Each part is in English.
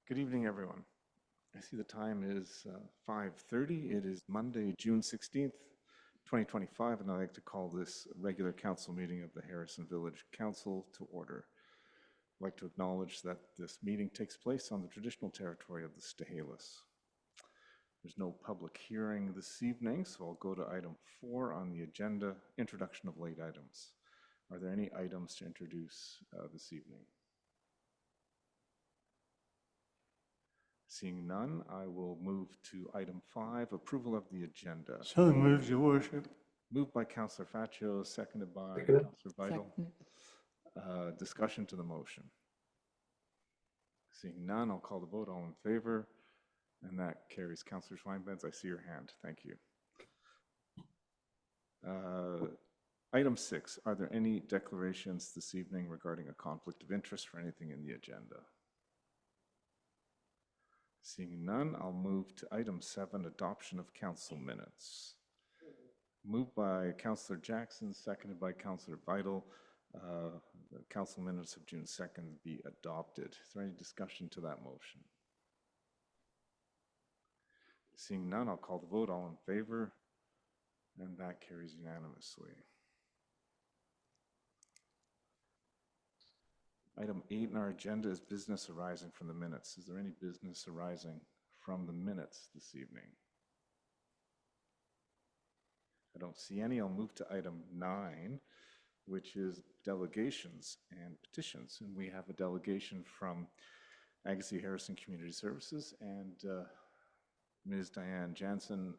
Good evening, everyone. I see the time is 5:30. It is Monday, June 16th, 2025, and I'd like to call this regular council meeting of the Harrison Village Council to order. I'd like to acknowledge that this meeting takes place on the traditional territory of the Stahelis. There's no public hearing this evening, so I'll go to item 4 on the agenda, introduction of late items. Are there any items to introduce this evening? Seeing none, I will move to item 5, approval of the agenda. So moved, Your Worship. Moved by Councillor Faccio, seconded by Councillor Vital. Discussion to the motion. Seeing none, I'll call the vote. All in favor? And that carries. Councillor Schweinbenz, I see your hand. Thank you. Item 6, are there any declarations this evening regarding a conflict of interest for anything in the agenda? Seeing none, I'll move to item 7, adoption of council minutes. Moved by Councillor Jackson, seconded by Councillor Vital. The council minutes of June 2nd be adopted. Is there any discussion to that motion? Seeing none, I'll call the vote. All in favor? And that carries unanimously. Item 8 in our agenda is business arising from the minutes. Is there any business arising from the minutes this evening? I don't see any. I'll move to item 9, which is delegations and petitions. And we have a delegation from Agassiz Harrison Community Services and Ms. Diane Jansen,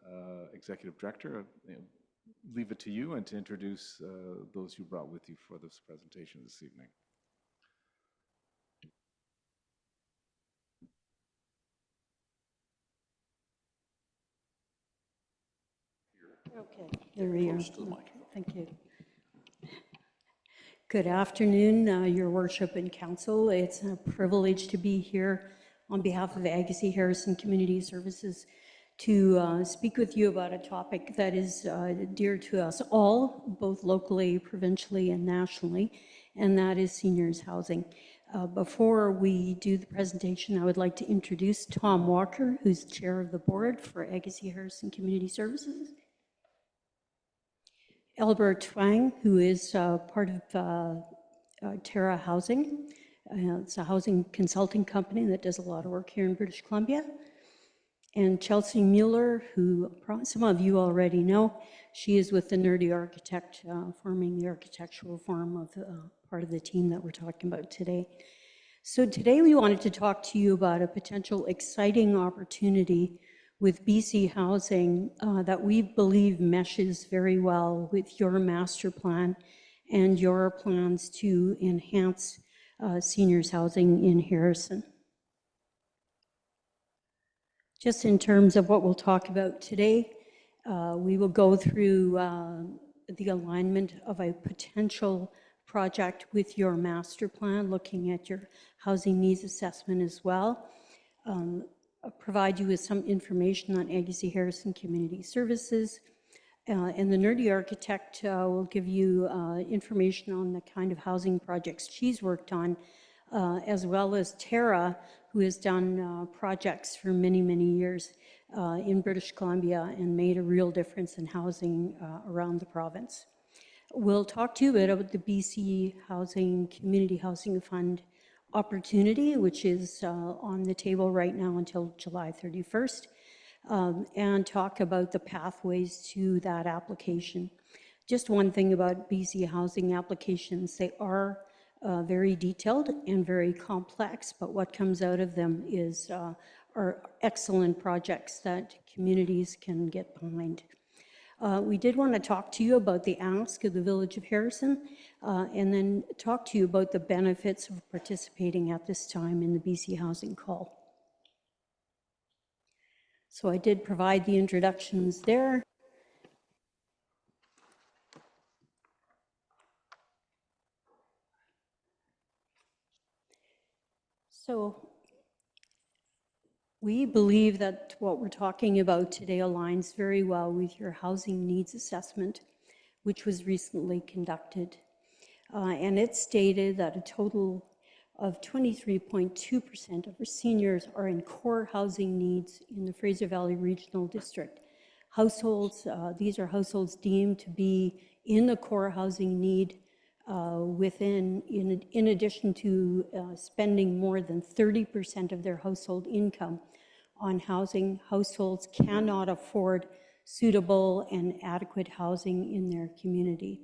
Executive Director. Leave it to you and to introduce those you brought with you for this presentation this evening. Okay, there we are. Thank you. Good afternoon, Your Worship and Council. It's a privilege to be here on behalf of Agassiz Harrison Community Services to speak with you about a topic that is dear to us all, both locally, provincially, and nationally, and that is seniors housing. Before we do the presentation, I would like to introduce Tom Walker, who's Chair of the Board for Agassiz Harrison Community Services. Albert Twang, who is part of Terra Housing. It's a housing consulting company that does a lot of work here in British Columbia. And Chelsea Mueller, who some of you already know, she is with the Nerdy Architect, forming the architectural firm of part of the team that we're talking about today. So today we wanted to talk to you about a potential exciting opportunity with BC Housing that we believe meshes very well with your master plan and your plans to enhance seniors housing in Harrison. Just in terms of what we'll talk about today, we will go through the alignment of a potential project with your master plan, looking at your housing needs assessment as well. Provide you with some information on Agassiz Harrison Community Services. And the Nerdy Architect will give you information on the kind of housing projects she's worked on, as well as Tara, who has done projects for many, many years in British Columbia and made a real difference in housing around the province. We'll talk to you a bit about the BC Housing Community Housing Fund opportunity, which is on the table right now until July 31st, and talk about the pathways to that application. Just one thing about BC housing applications, they are very detailed and very complex, but what comes out of them is are excellent projects that communities can get behind. We did want to talk to you about the ask of the Village of Harrison, and then talk to you about the benefits of participating at this time in the BC Housing Call. So I did provide the introductions there. So we believe that what we're talking about today aligns very well with your housing needs assessment, which was recently conducted. And it stated that a total of 23.2% of our seniors are in core housing needs in the Fraser Valley Regional District. Households, these are households deemed to be in the core housing need in addition to spending more than 30% of their household income on housing. Households cannot afford suitable and adequate housing in their community.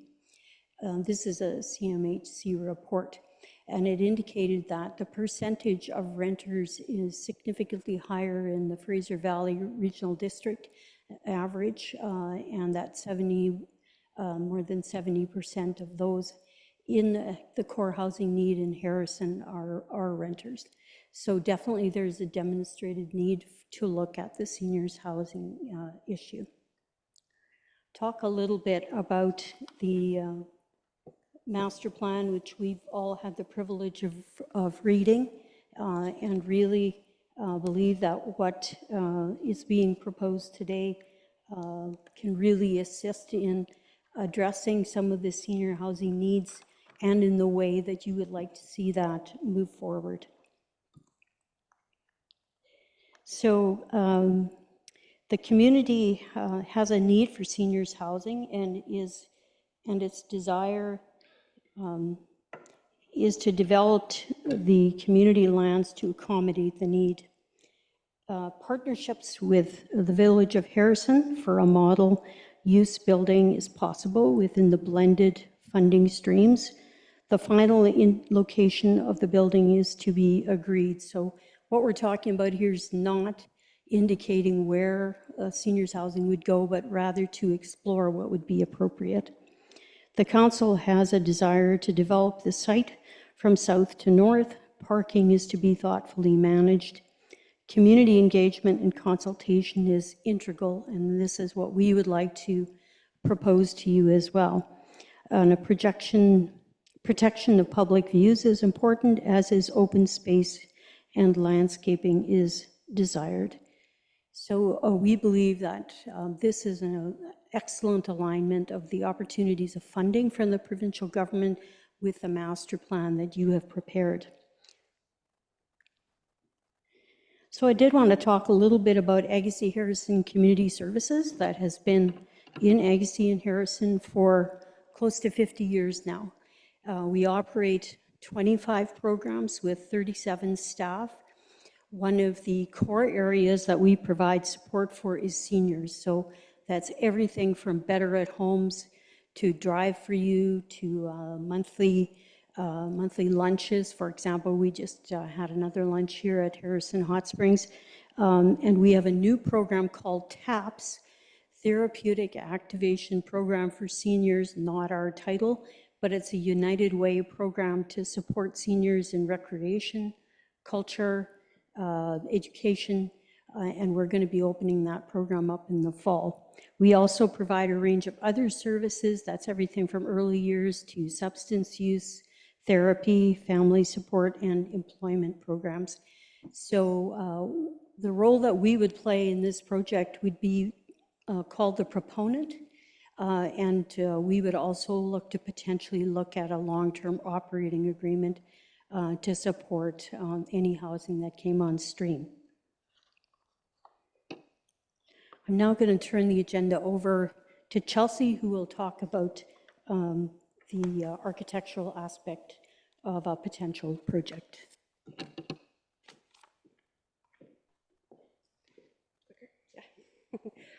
This is a CMHC report, and it indicated that the percentage of renters is significantly higher in the Fraser Valley Regional District average, and that more than 70% of those in the core housing need in Harrison are renters. So definitely there's a demonstrated need to look at the seniors housing issue. Talk a little bit about the master plan, which we've all had the privilege of reading, and really believe that what is being proposed today can really assist in addressing some of the senior housing needs and in the way that you would like to see that move forward. So the community has a need for seniors housing, and its desire is to develop the community lands to accommodate the need. Partnerships with the Village of Harrison for a model use building is possible within the blended funding streams. The final location of the building is to be agreed. So what we're talking about here is not indicating where seniors housing would go, but rather to explore what would be appropriate. The council has a desire to develop the site from south to north. Parking is to be thoughtfully managed. Community engagement and consultation is integral, and this is what we would like to propose to you as well. And a protection of public views is important, as is open space and landscaping is desired. So we believe that this is an excellent alignment of the opportunities of funding from the provincial government with the master plan that you have prepared. So I did want to talk a little bit about Agassiz Harrison Community Services that has been in Agassiz and Harrison for close to 50 years now. We operate 25 programs with 37 staff. One of the core areas that we provide support for is seniors. So that's everything from Better at Homes to Drive for You to monthly lunches. For example, we just had another lunch here at Harrison Hot Springs. And we have a new program called TAPS, Therapeutic Activation Program for Seniors, not our title, but it's a United Way program to support seniors in recreation, culture, education, and we're going to be opening that program up in the fall. We also provide a range of other services. That's everything from early years to substance use, therapy, family support, and employment programs. So the role that we would play in this project would be called the proponent, and we would also potentially look at a long-term operating agreement to support any housing that came on stream. I'm now going to turn the agenda over to Chelsea, who will talk about the architectural aspect of a potential project.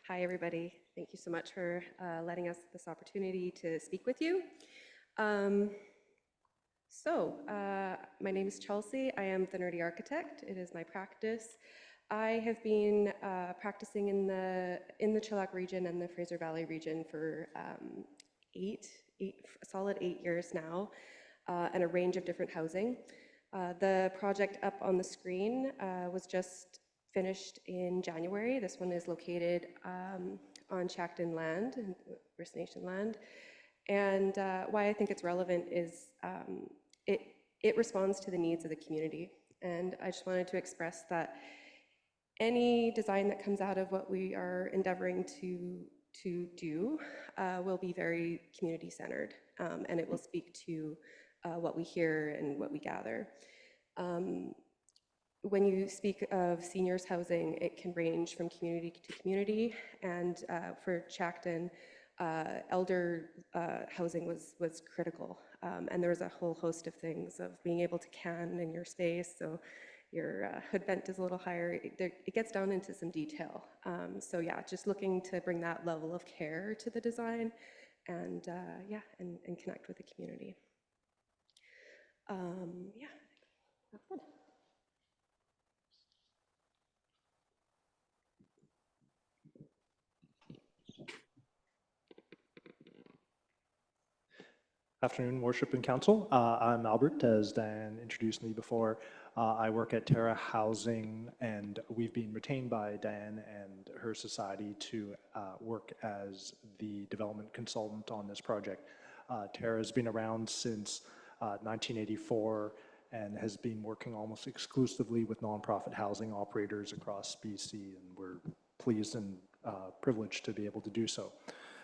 Hi, everybody. Thank you so much for letting us this opportunity to speak with you. My name is Chelsea. I am the Nerdy Architect. It is my practice. I have been practicing in the Chilliwack region and the Fraser Valley region for a solid 8 years now, and a range of different housing. The project up on the screen was just finished in January. This one is located on Shackton land, First Nation land. And why I think it's relevant is it responds to the needs of the community. And I just wanted to express that any design that comes out of what we are endeavoring to do will be very community-centered, and it will speak to what we hear and what we gather. When you speak of seniors housing, it can range from community to community, and for Chackton, elder housing was critical, and there was a whole host of things of being able to can in your space, so your hood vent is a little higher. It gets down into some detail. So yeah, just looking to bring that level of care to the design, and yeah, and connect with the community. Yeah, that's it. Afternoon, Worship and Council. I'm Albert, as Dan introduced me before. I work at Terra Housing, and we've been retained by Diane and her society to work as the development consultant on this project. Terra has been around since 1984 and has been working almost exclusively with nonprofit housing operators across BC, and we're pleased and privileged to be able to do so.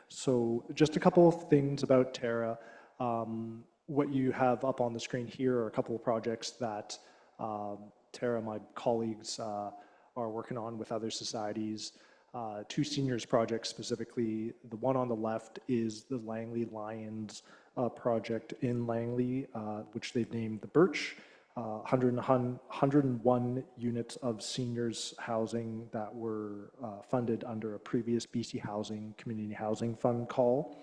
So just a couple of things about Terra. What you have up on the screen here are a couple of projects that Terra, my colleagues, are working on with other societies. Two seniors projects specifically. The one on the left is the Langley Lions project in Langley, which they've named the Birch. 101 units of seniors housing that were funded under a previous BC Housing Community Housing Fund call.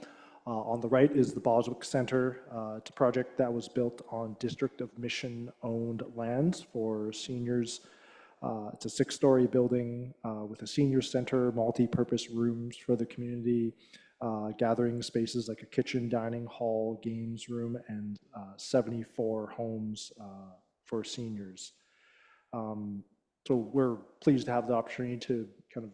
On the right is the Boswick Center. It's a project that was built on District of Mission-owned lands for seniors. It's a 6-story building with a senior center, multi-purpose rooms for the community, gathering spaces like a kitchen, dining hall, games room, and 74 homes for seniors. So we're pleased to have the opportunity to kind of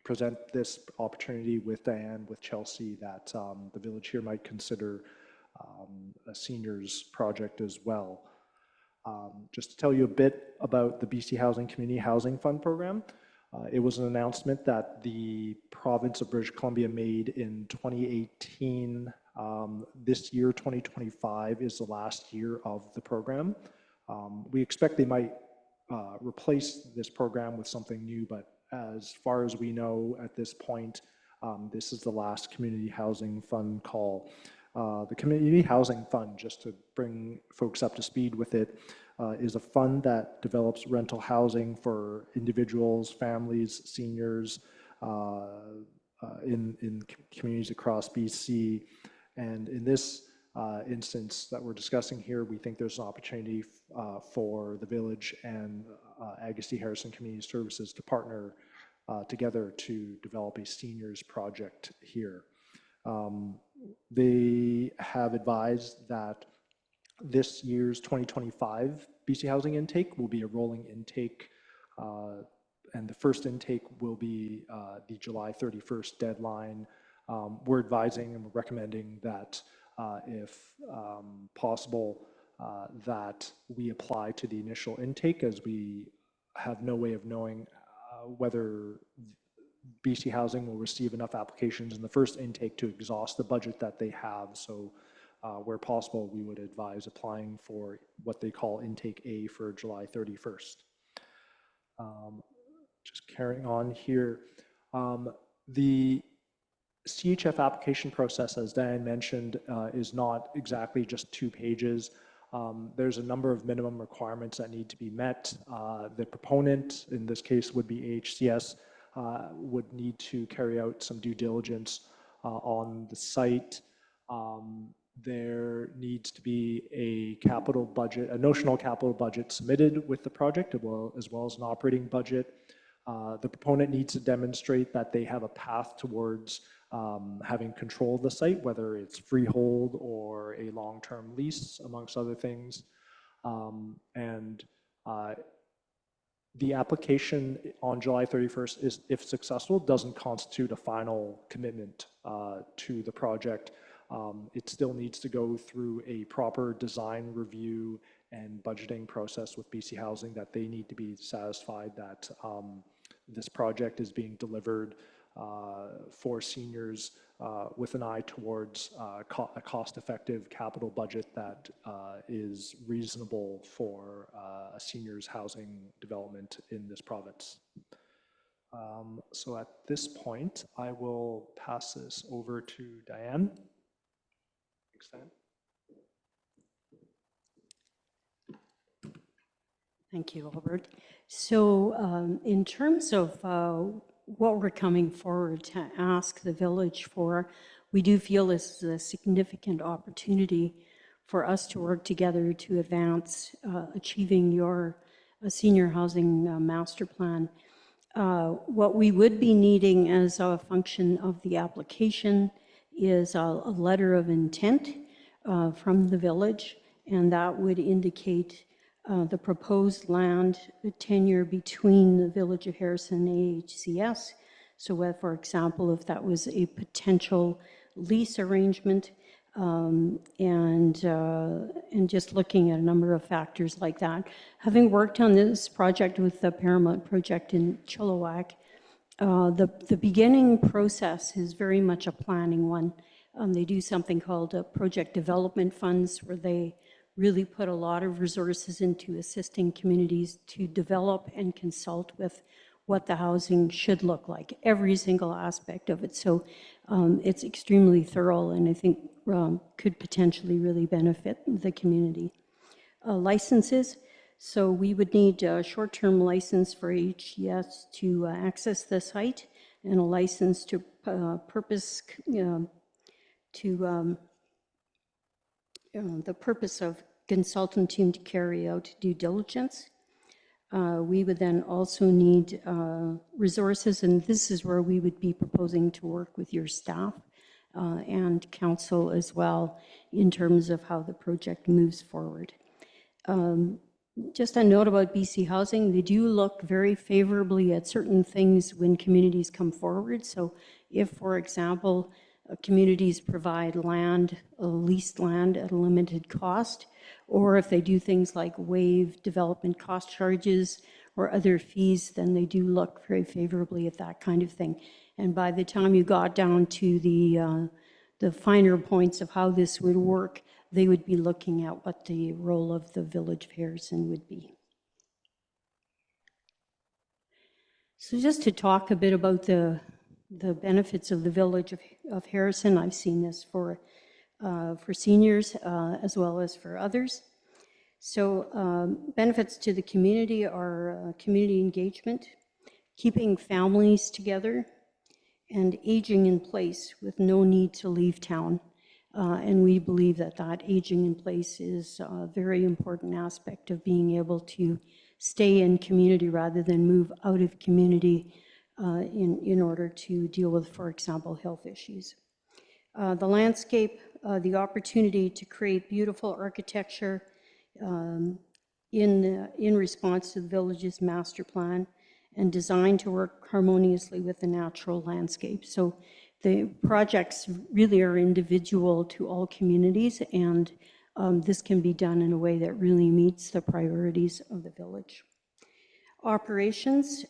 present this opportunity with Diane, with Chelsea, that the village here might consider a seniors project as well. Just to tell you a bit about the BC Housing Community Housing Fund program, it was an announcement that the province of British Columbia made in 2018. This year, 2025, is the last year of the program. We expect they might replace this program with something new, but as far as we know at this point, this is the last Community Housing Fund call. The Community Housing Fund, just to bring folks up to speed with it, is a fund that develops rental housing for individuals, families, seniors in communities across BC. And in this instance that we're discussing here, we think there's an opportunity for the village and Agassiz Harrison Community Services to partner together to develop a seniors project here. They have advised that this year's 2025 BC Housing intake will be a rolling intake, and the first intake will be the July 31st deadline. We're advising and we're recommending that if possible, that we apply to the initial intake, as we have no way of knowing whether BC Housing will receive enough applications in the first intake to exhaust the budget that they have. So where possible, we would advise applying for what they call intake A for July 31st. Just carrying on here. The CHF application process, as Diane mentioned, is not exactly just 2 pages. There's a number of minimum requirements that need to be met. The proponent, in this case would be AHCS, would need to carry out some due diligence on the site. There needs to be a capital budget, a notional capital budget submitted with the project, as well as an operating budget. The proponent needs to demonstrate that they have a path towards having control of the site, whether it's freehold or a long-term lease, amongst other things. The application on July 31st is, if successful, doesn't constitute a final commitment to the project. It still needs to go through a proper design review and budgeting process with BC Housing, that they need to be satisfied that this project is being delivered for seniors with an eye towards a cost-effective capital budget that is reasonable for a seniors housing development in this province. So at this point, I will pass this over to Diane. Thanks, Diane. Thank you, Albert. So in terms of what we're coming forward to ask the village for, we do feel this is a significant opportunity for us to work together to advance achieving your senior housing master plan. What we would be needing as a function of the application is a letter of intent from the village, and that would indicate the proposed land tenure between the Village of Harrison and AHCS. So for example, if that was a potential lease arrangement, and just looking at a number of factors like that. Having worked on this project with the Paramount project in Chilliwack, the beginning process is very much a planning one. They do something called project development funds, where they really put a lot of resources into assisting communities to develop and consult with what the housing should look like, every single aspect of it. So it's extremely thorough, and I think could potentially really benefit the community. Licenses, so we would need a short-term license for HCS to access the site, and a license to the purpose of consultant team to carry out due diligence. We would then also need resources, and this is where we would be proposing to work with your staff and council as well in terms of how the project moves forward. Just a note about BC Housing, they do look very favorably at certain things when communities come forward. So if, for example, communities provide land, leased land at a limited cost, or if they do things like waive development cost charges or other fees, then they do look very favorably at that kind of thing. And by the time you got down to the finer points of how this would work, they would be looking at what the role of the Village of Harrison would be. So just to talk a bit about the benefits of the Village of Harrison, I've seen this for seniors as well as for others. So benefits to the community are community engagement, keeping families together, and aging in place with no need to leave town. And we believe that that aging in place is a very important aspect of being able to stay in community rather than move out of community in order to deal with, for example, health issues. The landscape, the opportunity to create beautiful architecture in response to the village's master plan, and designed to work harmoniously with the natural landscape. So the projects really are individual to all communities, and this can be done in a way that really meets the priorities of the village. Operations,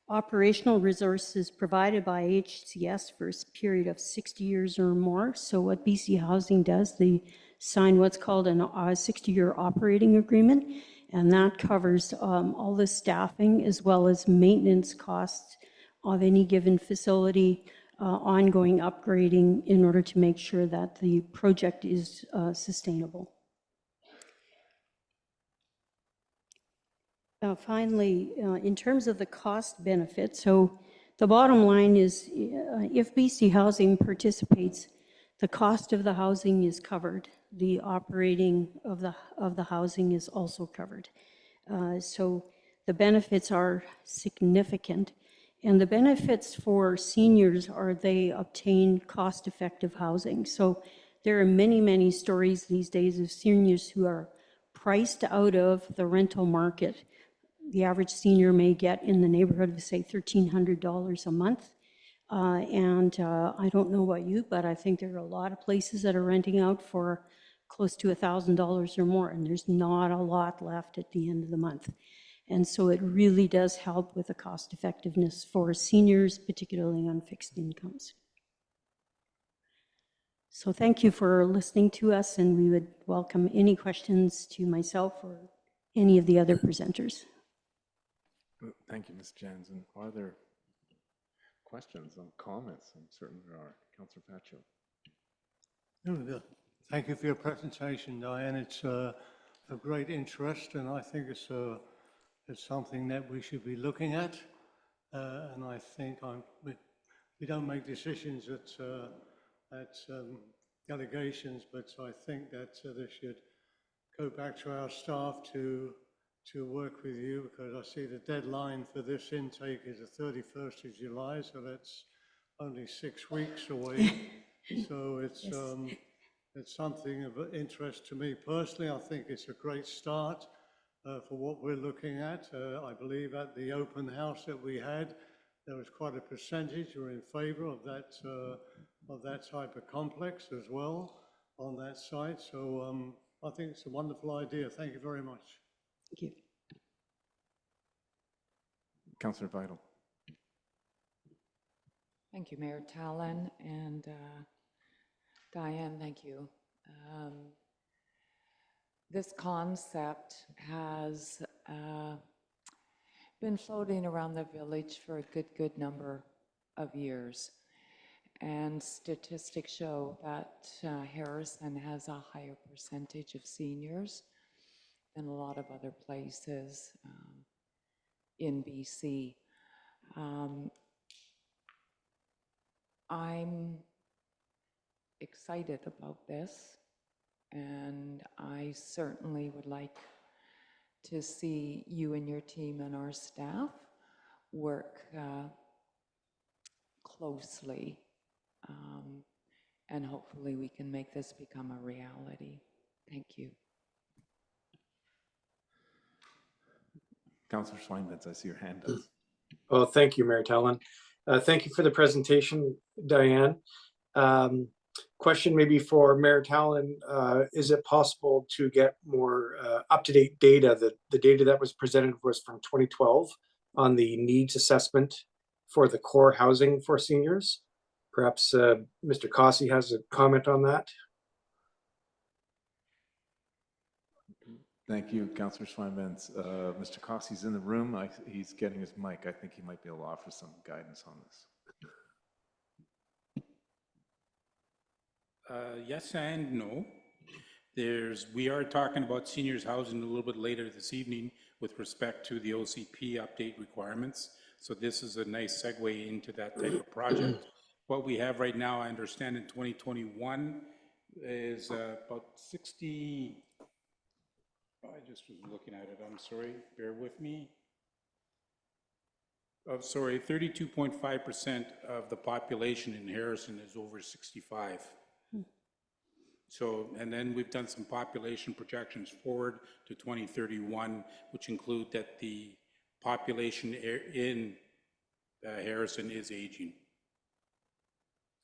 operational resources provided by HCS for a period of 60 years or more. So what BC Housing does, they sign what's called a 60-year operating agreement, and that covers all the staffing as well as maintenance costs of any given facility, ongoing upgrading in order to make sure that the project is sustainable. Finally, in terms of the cost benefit, so the bottom line is if BC Housing participates, the cost of the housing is covered. The operating of the housing is also covered. So the benefits are significant. And the benefits for seniors are they obtain cost-effective housing. So there are many, many stories these days of seniors who are priced out of the rental market. The average senior may get in the neighborhood of, say, $1,300 a month. I don't know about you, but I think there are a lot of places that are renting out for close to $1,000 or more, and there's not a lot left at the end of the month. And so it really does help with the cost effectiveness for seniors, particularly on fixed incomes. So thank you for listening to us, and we would welcome any questions to myself or any of the other presenters. Thank you, Ms. Jansen. Are there questions and comments? I'm certain there are. Councillor Pacho. Thank you for your presentation, Diane. It's of great interest, and I think it's something that we should be looking at. And I think we don't make decisions at delegations, but I think that they should go back to our staff to work with you, because I see the deadline for this intake is the 31st of July, so that's only 6 weeks away. So it's something of interest to me personally. I think it's a great start for what we're looking at. I believe at the open house that we had, there was quite a percentage who were in favor of that type of complex as well on that site. So I think it's a wonderful idea. Thank you very much. Thank you. Councillor Vital. Thank you, Mayor Tallon, and Diane, thank you. This concept has been floating around the village for a good number of years, and statistics show that Harrison has a higher percentage of seniors than a lot of other places in BC. I'm excited about this, and I certainly would like to see you and your team and our staff work closely, and hopefully we can make this become a reality. Thank you. Councillor Schweinbitz, I see your hand up. Well, thank you, Mayor Tallon. Thank you for the presentation, Diane. Question maybe for Mayor Tallon, is it possible to get more up-to-date data? The data that was presented was from 2012 on the needs assessment for the core housing for seniors. Perhaps Mr. Cossey has a comment on that. Thank you, Councillor Schweinbitz. Mr. Cossey's in the room. He's getting his mic. I think he might be able to offer some guidance on this. Yes and no. We are talking about seniors housing a little bit later this evening with respect to the OCP update requirements. So this is a nice segue into that type of project. What we have right now, I understand in 2021 is about 60, I just was looking at it, I'm sorry, bear with me. 32.5% of the population in Harrison is over 65. So, and then we've done some population projections forward to 2031, which include that the population in Harrison is aging.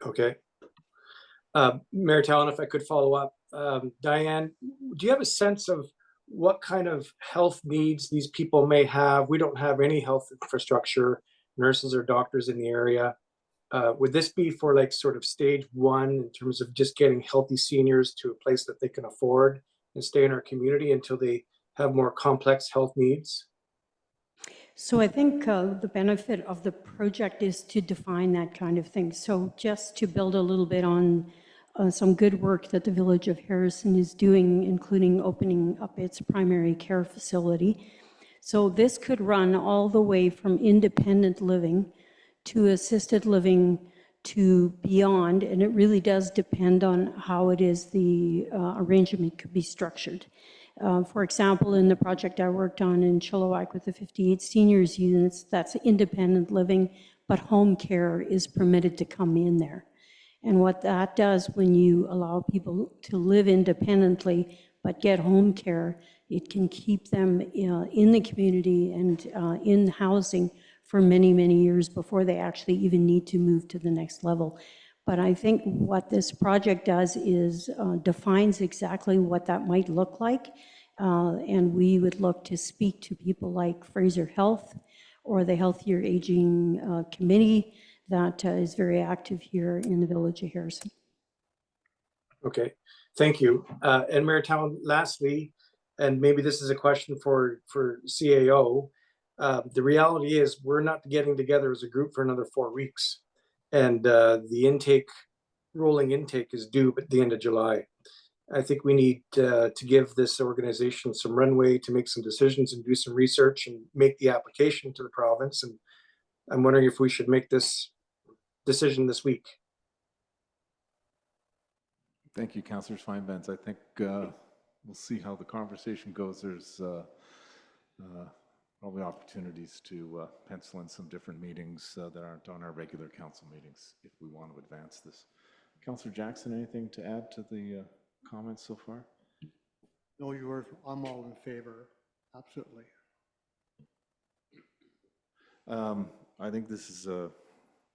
Okay. Mayor Tallon, if I could follow up. Diane, do you have a sense of what kind of health needs these people may have? We don't have any health infrastructure, nurses or doctors in the area. Would this be for like sort of stage one in terms of just getting healthy seniors to a place that they can afford and stay in our community until they have more complex health needs? So I think the benefit of the project is to define that kind of thing. So just to build a little bit on some good work that the Village of Harrison is doing, including opening up its primary care facility. So this could run all the way from independent living to assisted living to beyond, and it really does depend on how it is the arrangement could be structured. For example, in the project I worked on in Chilliwack with the 58 seniors units, that's independent living, but home care is permitted to come in there. And what that does when you allow people to live independently but get home care, it can keep them in the community and in housing for many, many years before they actually even need to move to the next level. But I think what this project does is defines exactly what that might look like. And we would look to speak to people like Fraser Health or the Healthier Aging Committee that is very active here in the Village of Harrison. Okay, thank you. And Mayor Town, lastly, and maybe this is a question for CAO. The reality is we're not getting together as a group for another 4 weeks. And the rolling intake is due at the end of July. I think we need to give this organization some runway to make some decisions and do some research and make the application to the province. And I'm wondering if we should make this decision this week. Thank you, Councillor Feinbens. I think we'll see how the conversation goes. There's probably opportunities to pencil in some different meetings that aren't on our regular council meetings if we want to advance this. Councillor Jackson, anything to add to the comments so far? No, I'm all in favor, absolutely. I think this is a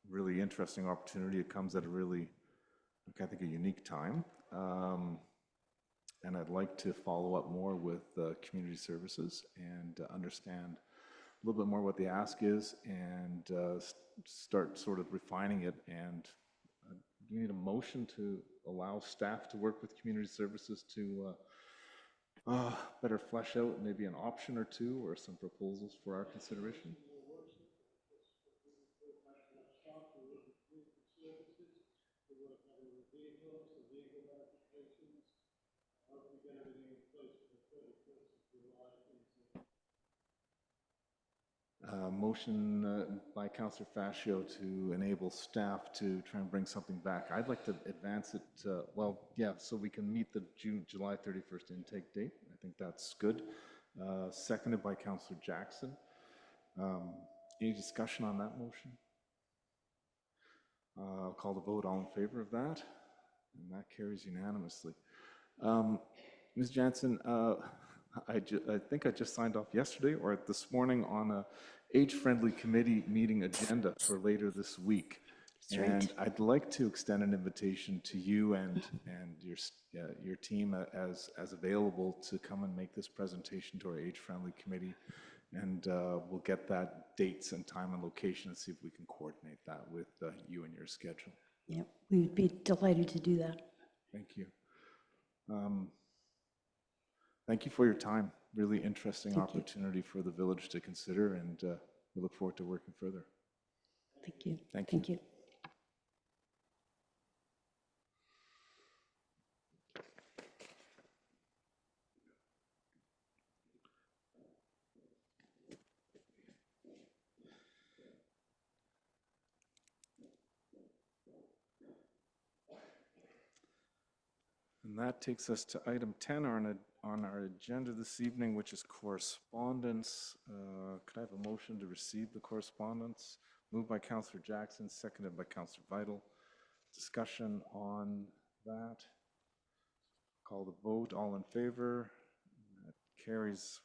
really interesting opportunity. It comes at a really, I think, a unique time. And I'd like to follow up more with community services and understand a little bit more what the ask is and start sort of refining it. And do we need a motion to allow staff to work with community services to better flesh out maybe an option or two or some proposals for our consideration? Motion by Councillor Fascio to enable staff to try and bring something back. I'd like to advance it, well, yeah, so we can meet the July 31st intake date. I think that's good. Seconded by Councillor Jackson. Any discussion on that motion? I'll call the vote. All in favor of that? And that carries unanimously. Ms. Jansen, I think I just signed off yesterday or this morning on a age-friendly committee meeting agenda for later this week. That's right. And I'd like to extend an invitation to you and your team as available to come and make this presentation to our age-friendly committee. And we'll get that dates and time and location and see if we can coordinate that with you and your schedule. Yep, we'd be delighted to do that. Thank you. Thank you for your time. Really interesting opportunity for the village to consider, and we look forward to working further. Thank you. Thank you. Thank you. And that takes us to item 10 on our agenda this evening, which is correspondence. Could I have a motion to receive the correspondence? Moved by Councillor Jackson, seconded by Councillor Vital. Discussion on that. Call the vote. All in favor? That carries.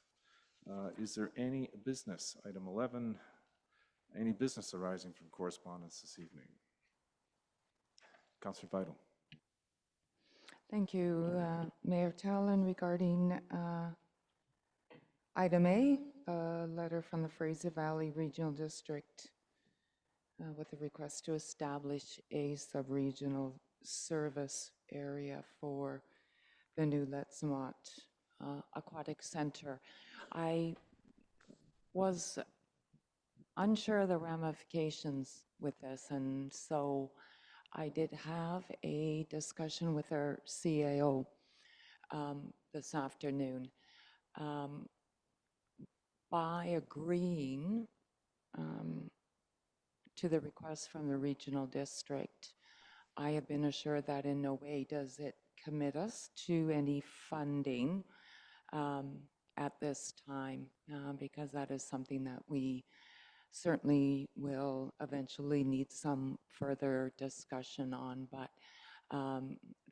Is there any business? Item 11. Any business arising from correspondence this evening? Councillor Vital. Thank you, Mayor Talon. Regarding item A, a letter from the Fraser Valley Regional District with a request to establish a sub-regional service area for the new Letsamot Aquatic Center. I was unsure of the ramifications with this, and so I did have a discussion with our CAO this afternoon. By agreeing to the request from the regional district, I have been assured that in no way does it commit us to any funding at this time, because that is something that we certainly will eventually need some further discussion on. But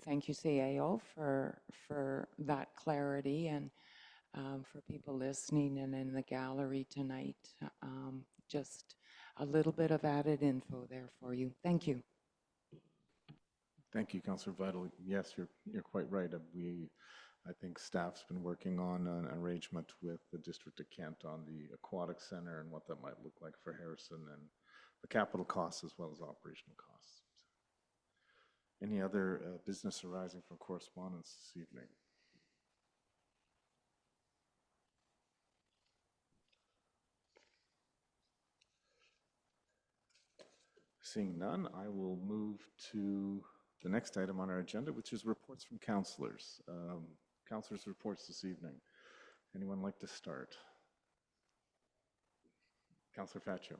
thank you, CAO, for that clarity, and for people listening and in the gallery tonight. Just a little bit of added info there for you. Thank you. Thank you, Councillor Vital. Yes, you're quite right. I think staff's been working on an arrangement with the District of Kent on the Aquatic Center and what that might look like for Harrison, and the capital costs as well as operational costs. Any other business arising from correspondence this evening? Seeing none, I will move to the next item on our agenda, which is reports from councilors. Councilors' reports this evening. Anyone like to start? Councilor Faccio.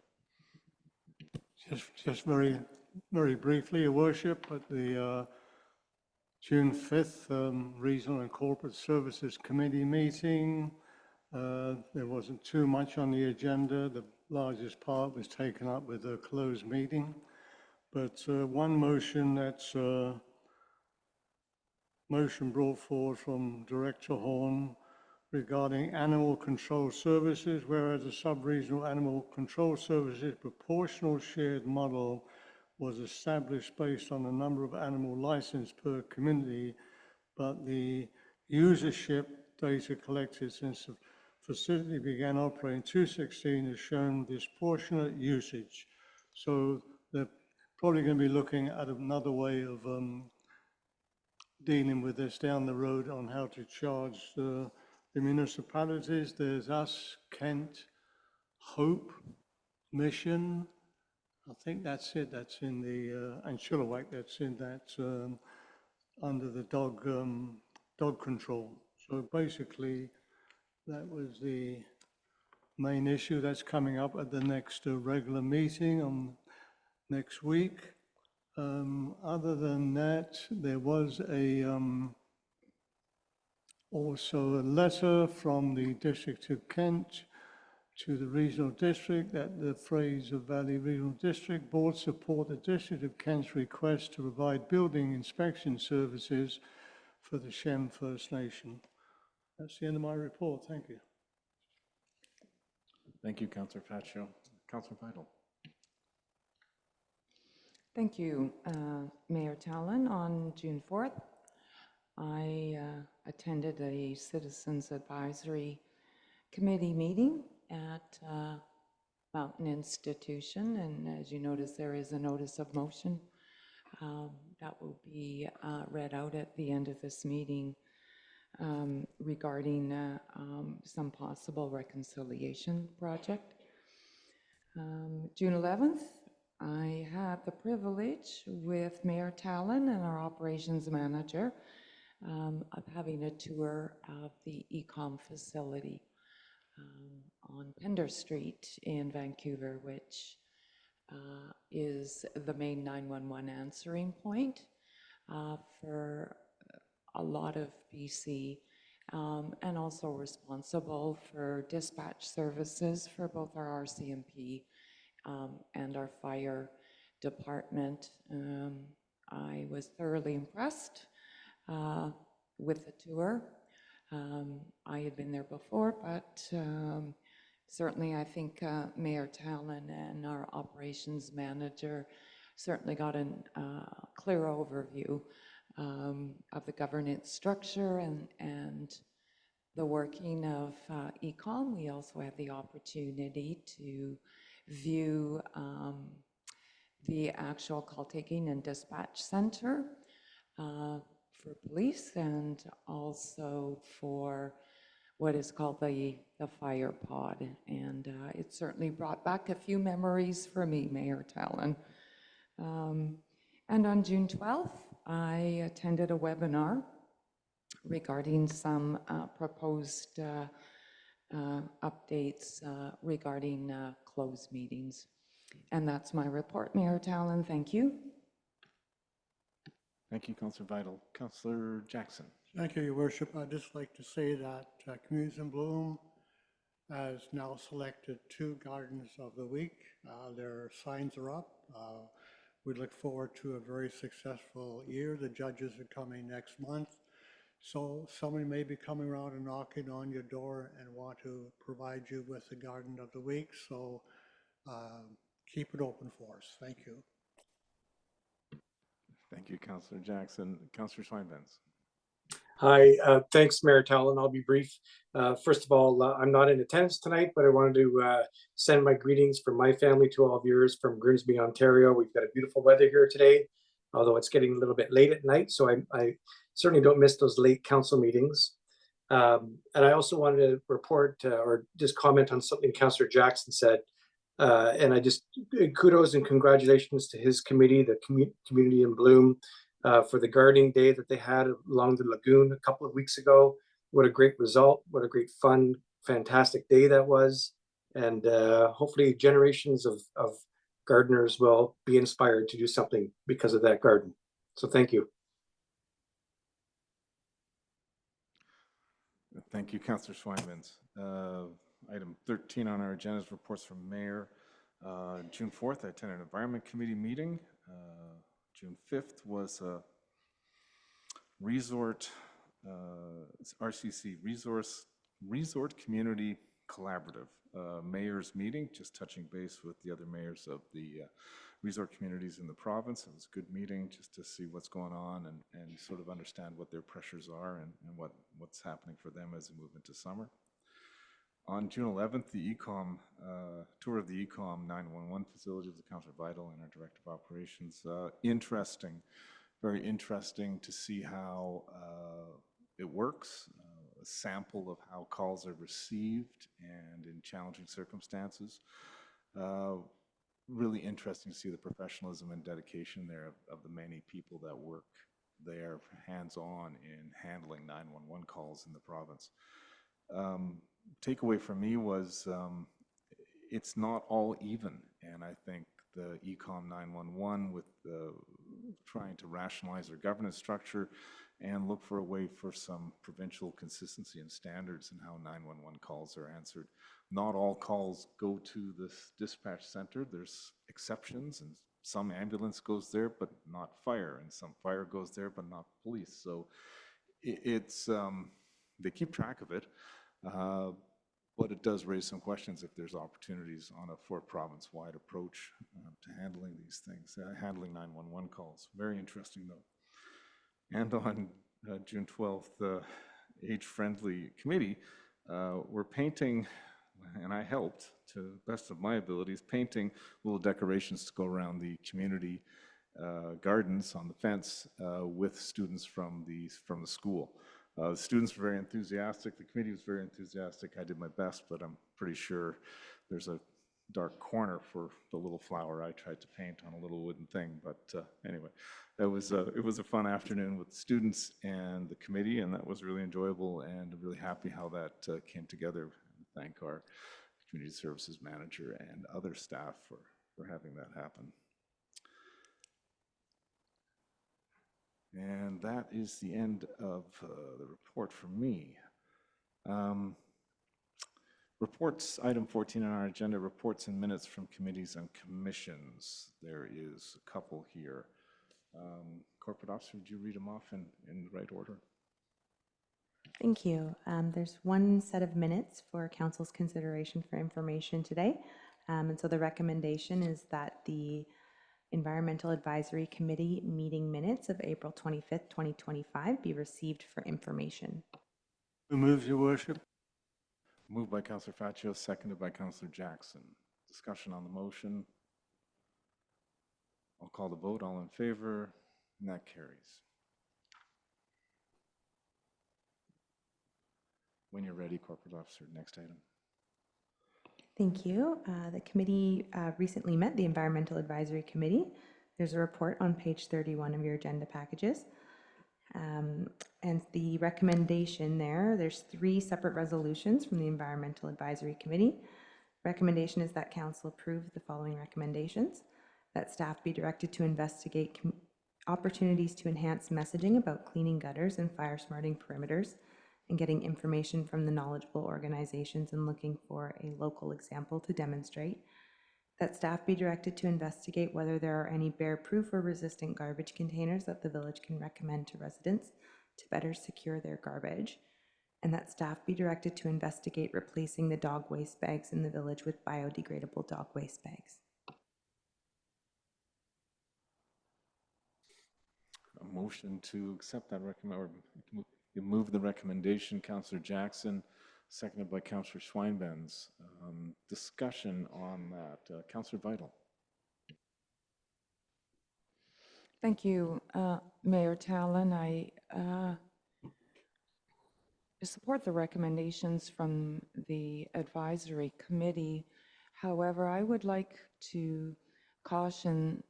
Just very briefly, Your Worship, at the June 5th Regional and Corporate Services Committee meeting, there wasn't too much on the agenda. The largest part was taken up with a closed meeting. But one motion that's motion brought forward from Director Horn regarding animal control services, whereas the sub-regional animal control services proportional shared model was established based on the number of animal licenses per community, but the usership data collected since the facility began operating in 2016 has shown disproportionate usage. So they're probably going to be looking at another way of dealing with this down the road on how to charge the municipalities. There's us, Kent, Hope, Mission. I think that's it. That's in the and Chilliwack. That's in that under the dog control. So basically, that was the main issue that's coming up at the next regular meeting on next week. Other than that, there was also a letter from the District of Kent to the Regional District that the Fraser Valley Regional District Board support the District of Kent's request to provide building inspection services for the Shem First Nation. That's the end of my report. Thank you. Thank you, Councilor Faccio. Councilor Vital. Thank you, Mayor Tallon. On June 4th, I attended a Citizens Advisory Committee meeting at Mountain Institution, and as you notice, there is a notice of motion that will be read out at the end of this meeting regarding some possible reconciliation project. June 11th, I had the privilege with Mayor Tallon and our operations manager of having a tour of the ECOM facility on Pender Street in Vancouver, which is the main 911 answering point for a lot of BC, and also responsible for dispatch services for both our RCMP and our fire department. I was thoroughly impressed with the tour. I had been there before, but certainly I think Mayor Tallon and our operations manager certainly got a clear overview of the governance structure and the working of ECOM. We also had the opportunity to view the actual call taking and dispatch center for police, and also for what is called the fire pod. And it certainly brought back a few memories for me, Mayor Tallon. And on June 12th, I attended a webinar regarding some proposed updates regarding closed meetings. And that's my report, Mayor Tallon. Thank you. Thank you, Councilor Vital. Councilor Jackson. Thank you, Your Worship. I'd just like to say that Communities in Bloom has now selected 2 Gardens of the Week. Their signs are up. We look forward to a very successful year. The judges are coming next month. So somebody may be coming around and knocking on your door and want to provide you with the Garden of the Week. So keep it open for us. Thank you. Thank you, Councilor Jackson. Councilor Swinbanks. Hi, thanks, Mayor Tallon. I'll be brief. First of all, I'm not in attendance tonight, but I wanted to send my greetings from my family to all of yours from Grimsby, Ontario. We've got a beautiful weather here today. although it's getting a little bit late at night, so I certainly don't miss those late council meetings. And I also wanted to report or just comment on something Councillor Jackson said. And I just kudos and congratulations to his committee, the Community in Bloom, for the gardening day that they had along the lagoon a couple of weeks ago. What a great result. What a great fun, fantastic day that was. And hopefully generations of gardeners will be inspired to do something because of that garden. So thank you. Thank you, Councillor Schweinmans. Item 13 on our agenda is reports from Mayor. June 4th, I attended an Environment Committee meeting. June 5th was a resort, RCC, Resort Community Collaborative Mayor's meeting, just touching base with the other mayors of the resort communities in the province. It was a good meeting just to see what's going on and sort of understand what their pressures are and what's happening for them as we move into summer. On June 11th, the ECOM, tour of the ECOM 911 facility with Councillor Vital and our Director of Operations. Interesting, very interesting to see how it works, a sample of how calls are received and in challenging circumstances. Really interesting to see the professionalism and dedication there of the many people that work there hands-on in handling 911 calls in the province. Takeaway for me was it's not all even, and I think the ECOM 911 with trying to rationalize their governance structure and look for a way for some provincial consistency and standards in how 911 calls are answered. Not all calls go to this dispatch center. There's exceptions, and some ambulance goes there, but not fire, and some fire goes there, but not police. So it's they keep track of it, but it does raise some questions if there's opportunities on a for province-wide approach to handling these things, handling 911 calls. Very interesting, though. And on June 12th, the Age-Friendly Committee, we're painting, and I helped to the best of my abilities, painting little decorations to go around the community gardens on the fence with students from the school. The students were very enthusiastic. The committee was very enthusiastic. I did my best, but I'm pretty sure there's a dark corner for the little flower I tried to paint on a little wooden thing. But anyway, it was a fun afternoon with students and the committee, and that was really enjoyable, and I'm really happy how that came together. Thank our community services manager and other staff for having that happen. And that is the end of the report from me. Reports, item 14 on our agenda, reports and minutes from committees and commissions. There is a couple here. Corporate Officer, would you read them off in the right order? Thank you. There's one set of minutes for Council's consideration for information today. And so the recommendation is that the Environmental Advisory Committee meeting minutes of April 25th, 2025 be received for information. Who moves, Your Worship? Moved by Councillor Faccio, seconded by Councillor Jackson. Discussion on the motion. I'll call the vote. All in favor, and that carries. When you're ready, Corporate Officer, next item. Thank you. The committee recently met, the Environmental Advisory Committee. There's a report on page 31 of your agenda packages. And the recommendation there's 3 separate resolutions from the Environmental Advisory Committee. Recommendation is that Council approve the following recommendations: that staff be directed to investigate opportunities to enhance messaging about cleaning gutters and fire smarting perimeters, and getting information from the knowledgeable organizations and looking for a local example to demonstrate. That staff be directed to investigate whether there are any bear-proof or resistant garbage containers that the village can recommend to residents to better secure their garbage. And that staff be directed to investigate replacing the dog waste bags in the village with biodegradable dog waste bags. A motion to accept that recommendation, or you move the recommendation, Councillor Jackson, seconded by Councillor Schweinbenz. Discussion on that. Councillor Vital. Thank you, Mayor Talon. I support the recommendations from the advisory committee. However, I would like to caution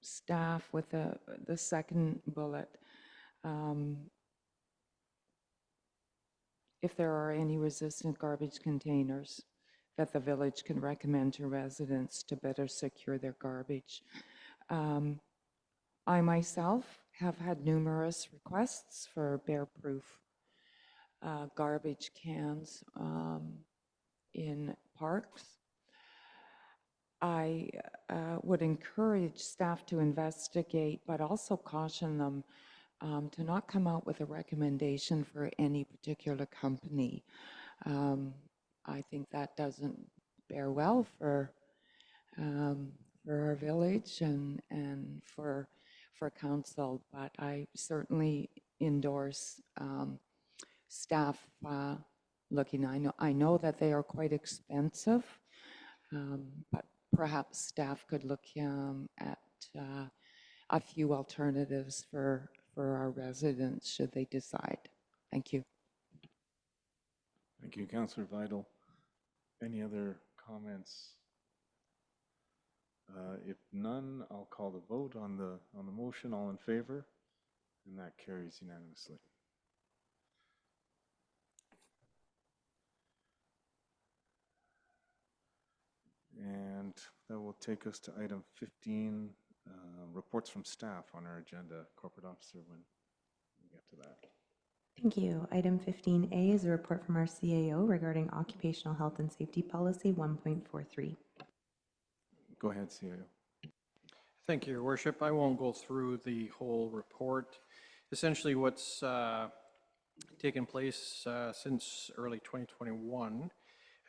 staff with the second bullet. If there are any resistant garbage containers that the village can recommend to residents to better secure their garbage. I myself have had numerous requests for bear-proof garbage cans in parks. I would encourage staff to investigate, but also caution them to not come out with a recommendation for any particular company. I think that doesn't bear well for our village and for council, but I certainly endorse staff looking. I know that they are quite expensive, but perhaps staff could look at a few alternatives for our residents should they decide. Thank you. Thank you, Councillor Vital. Any other comments? If none, I'll call the vote on the motion. All in favor? And that carries unanimously. And that will take us to item 15, reports from staff on our agenda. Corporate Officer, when we get to that. Thank you. Item 15A is a report from our CAO regarding Occupational Health and Safety Policy 1.43. Go ahead, CAO. Thank you, Your Worship. I won't go through the whole report. Essentially, what's taken place since early 2021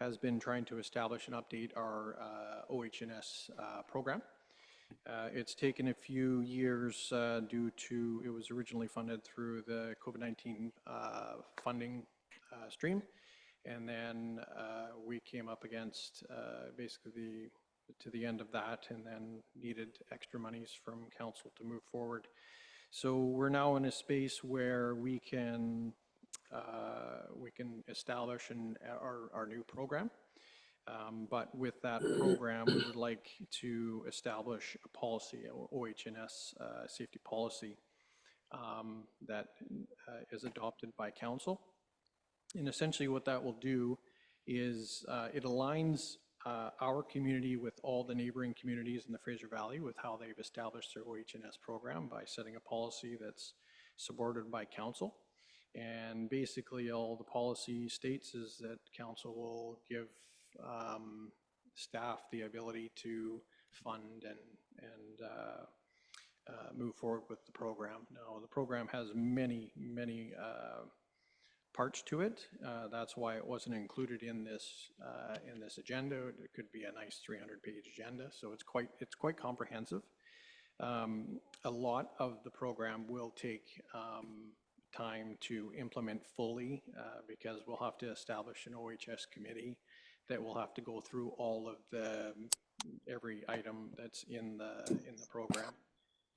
has been trying to establish and update our OH&S program. It's taken a few years due to, it was originally funded through the COVID-19 funding stream, and then we came up against basically to the end of that and then needed extra monies from council to move forward. So we're now in a space where we can establish our new program. But with that program, we would like to establish a policy, OH&S safety policy that is adopted by council. And essentially what that will do is it aligns our community with all the neighboring communities in the Fraser Valley with how they've established their OH&S program by setting a policy that's supported by council. And basically all the policy states is that council will give staff the ability to fund and move forward with the program. Now, the program has many parts to it. That's why it wasn't included in this agenda. It could be a nice 300-page agenda, so it's quite comprehensive. A lot of the program will take time to implement fully because we'll have to establish an OHS committee that will have to go through all of every item that's in the program.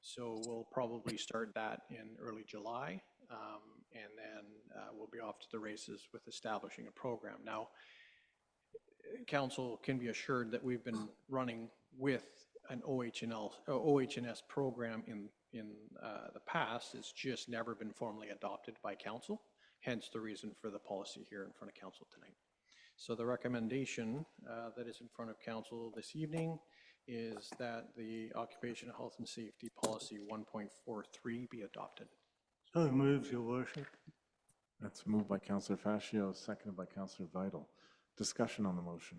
So we'll probably start that in early July, and then we'll be off to the races with establishing a program. Now, council can be assured that we've been running with an OH&S program in the past. It's just never been formally adopted by council, hence the reason for the policy here in front of council tonight. So the recommendation that is in front of council this evening is that the Occupational Health and Safety Policy 1.43 be adopted. So moved, Your Worship. That's moved by Councillor Fascio, seconded by Councillor Vital. Discussion on the motion.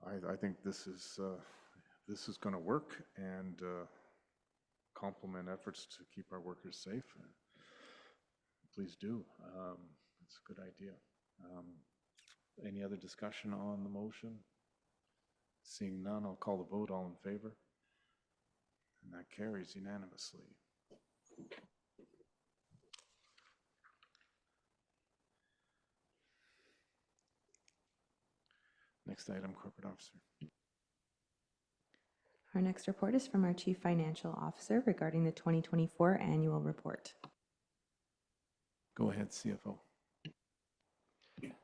I think this is going to work and complement efforts to keep our workers safe. Please do. It's a good idea. Any other discussion on the motion? Seeing none, I'll call the vote. All in favor? And that carries unanimously. Next item, Corporate Officer. Our next report is from our Chief Financial Officer regarding the 2024 annual report. Go ahead, CFO.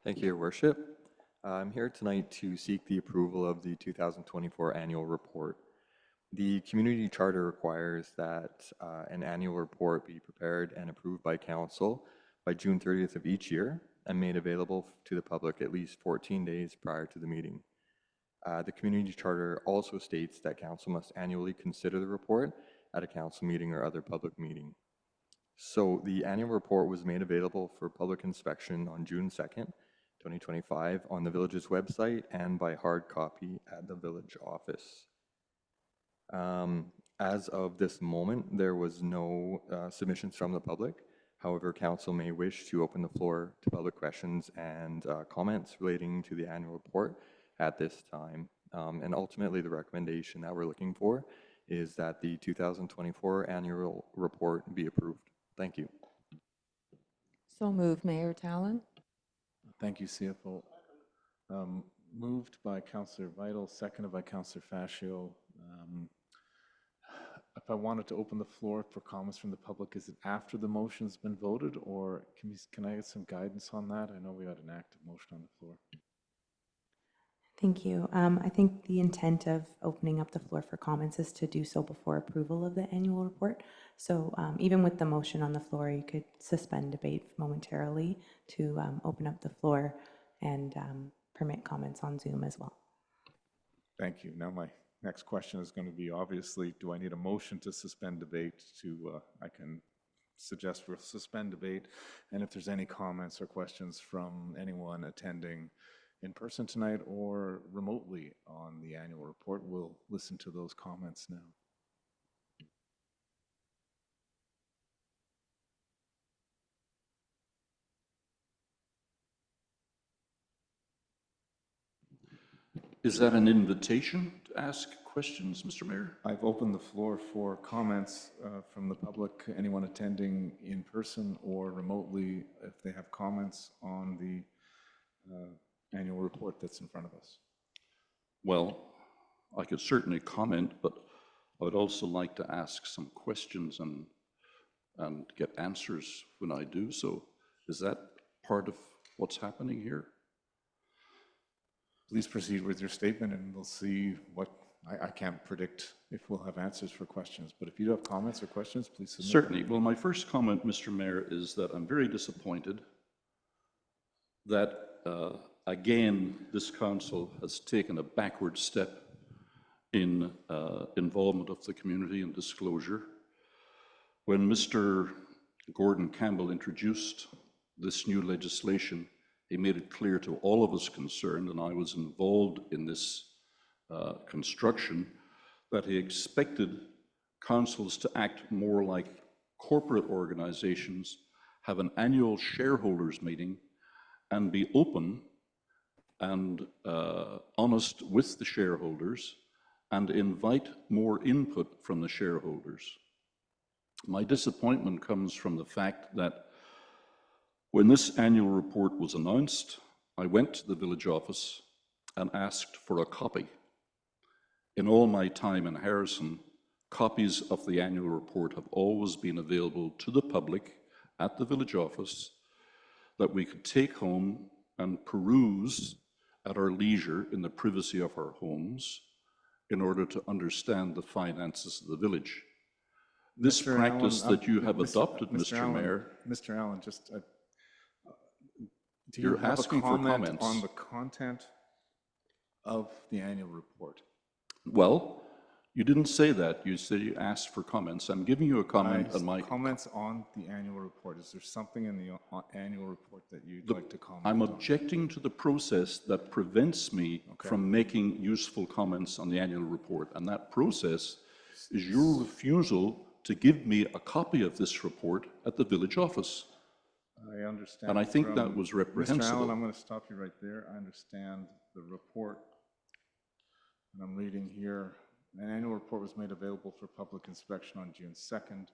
Thank you, Your Worship. I'm here tonight to seek the approval of the 2024 annual report. The community charter requires that an annual report be prepared and approved by council by June 30th of each year and made available to the public at least 14 days prior to the meeting. The community charter also states that council must annually consider the report at a council meeting or other public meeting. So the annual report was made available for public inspection on June 2nd, 2025 on the village's website and by hard copy at the village office. As of this moment, there was no submissions from the public. However, council may wish to open the floor to public questions and comments relating to the annual report at this time. And ultimately, the recommendation that we're looking for is that the 2024 annual report be approved. Thank you. So moved, Mayor Talon. Thank you, CFO. Moved by Councillor Vital, seconded by Councillor Fascio. If I wanted to open the floor for comments from the public, is it after the motion's been voted, or can I get some guidance on that? I know we had an active motion on the floor. Thank you. I think the intent of opening up the floor for comments is to do so before approval of the annual report. So even with the motion on the floor, you could suspend debate momentarily to open up the floor and permit comments on Zoom as well. Thank you. Now my next question is going to be, obviously, do I need a motion to suspend debate to, I can suggest we'll suspend debate, and if there's any comments or questions from anyone attending in person tonight or remotely on the annual report, we'll listen to those comments now. Is that an invitation to ask questions, Mr. Mayor? I've opened the floor for comments from the public, anyone attending in person or remotely, if they have comments on the annual report that's in front of us. Well, I could certainly comment, but I would also like to ask some questions and get answers when I do so. Is that part of what's happening here? Please proceed with your statement and we'll see what, I can't predict if we'll have answers for questions, but if you have comments or questions, please submit. Certainly. Well, my first comment, Mr. Mayor, is that I'm very disappointed that again, this council has taken a backward step in involvement of the community and disclosure. When Mr. Gordon Campbell introduced this new legislation, he made it clear to all of us concerned, and I was involved in this construction, that he expected councils to act more like corporate organizations, have an annual shareholders meeting, and be open and honest with the shareholders and invite more input from the shareholders. My disappointment comes from the fact that when this annual report was announced, I went to the village office and asked for a copy. In all my time in Harrison, copies of the annual report have always been available to the public at the village office that we could take home and peruse at our leisure in the privacy of our homes in order to understand the finances of the village. This Mr. practice Allen, that you have adopted, Mr. Allen, Mayor. Mr. Allen, just, do you You're have a asking for comment comments. on the content of the annual report? Well, you didn't say that. You said you asked for comments. I'm giving you a comment on my... Comments on the annual report. Is there something in the annual report that you'd like to comment I'm on? objecting to the process that prevents me from making useful comments on the annual report. And that process is your refusal to give me a copy of this report at the village office. I understand. And I think that was reprehensible. Mr. Allen, I'm going to stop you right there. I understand the report. And I'm reading here, an annual report was made available for public inspection on June 2nd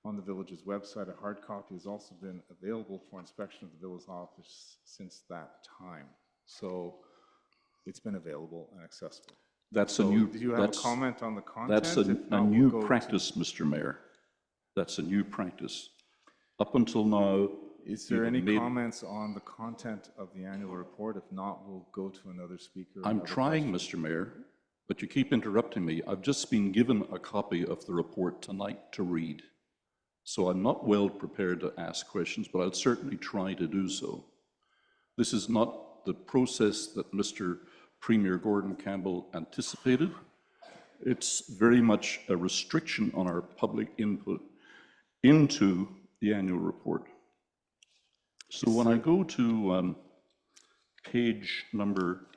on the village's website. A hard copy has also been available for inspection of the village office since that time. So it's been available and accessible. That's a So new, do you have a that's, comment on the content? that's a If not, we'll new go to- practice, Mr. Mayor. That's a new practice. Up until now. Is there you have any made- comments on the content of the annual report? If not, we'll go to another speaker. I'm another trying, question. Mr. Mayor, but you keep interrupting me. I've just been given a copy of the report tonight to read. So I'm not well prepared to ask questions, but I'll certainly try to do so. This is not the process that Mr. Premier Gordon Campbell anticipated. It's very much a restriction on our public input into the annual report. So when I go to page number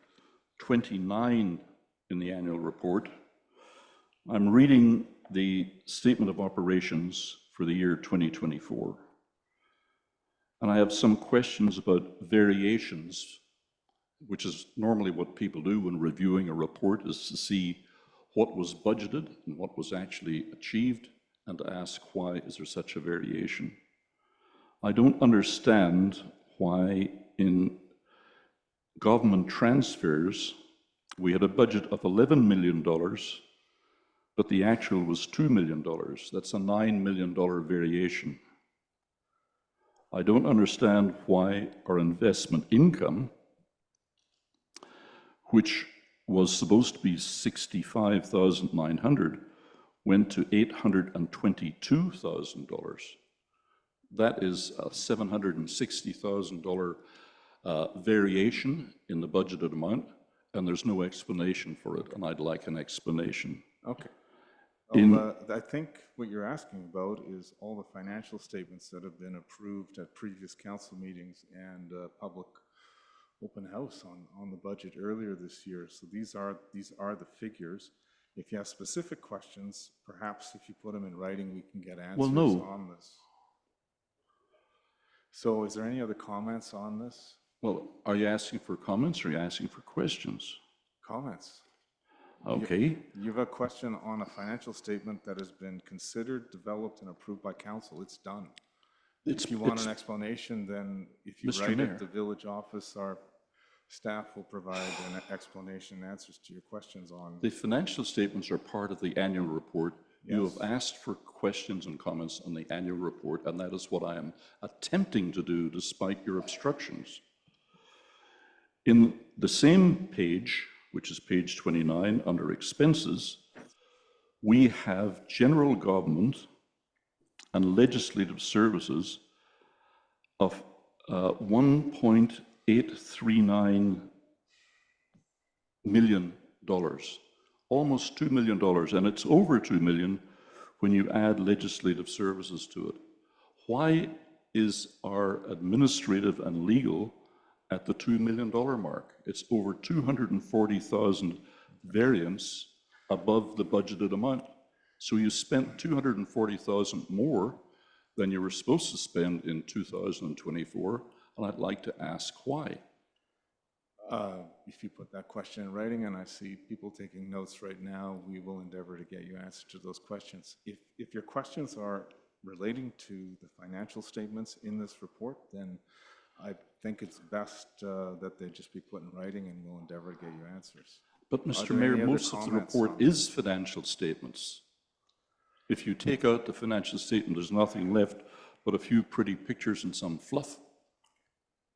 29 in the annual report, I'm reading the statement of operations for the year 2024. And I have some questions about variations, which is normally what people do when reviewing a report, is to see what was budgeted and what was actually achieved, and to ask why is there such a variation. I don't understand why in government transfers we had a budget of $11 million, but the actual was $2 million. That's a $9 million variation. I don't understand why our investment income, which was supposed to be $65,900, went to $822,000. That is a $760,000 variation in the budgeted amount, and there's no explanation for it, and I'd like an explanation. Okay. In- I think what you're asking about is all the financial statements that have been approved at previous council meetings and public open house on the budget earlier this year. So these are the figures. If you have specific questions, perhaps if you put them in writing, we can get answers on this. So is there any other comments on this? Well, are you asking for comments or are you asking for questions? Comments? Okay. You have a question on a financial statement that has been considered, developed, and approved by council. It's done. If you want an explanation, then if you Mr. write Mayor. it, the village office, our staff will provide an explanation and answers to your questions on. The financial statements are part of the annual report. You Yes. have asked for questions and comments on the annual report, and that is what I am attempting to do despite your obstructions. In the same page, which is page 29, under expenses, we have general government and legislative services of $1.839 million, almost $2 million, and it's over $2 million when you add legislative services to it. Why is our administrative and legal at the $2 million mark? It's over 240,000 variance above the budgeted amount. So you spent 240,000 more than you were supposed to spend in 2024, and I'd like to ask why. If you put that question in writing, and I see people taking notes right now, we will endeavor to get you answers to those questions. If your questions are relating to the financial statements in this report, then I think it's best that they just be put in writing, and we'll endeavor to get you answers. But Are Mr. there Mayor, any other most of the comments report on is financial statements. If you take out the financial statement, there's nothing left but a few pretty pictures and some fluff.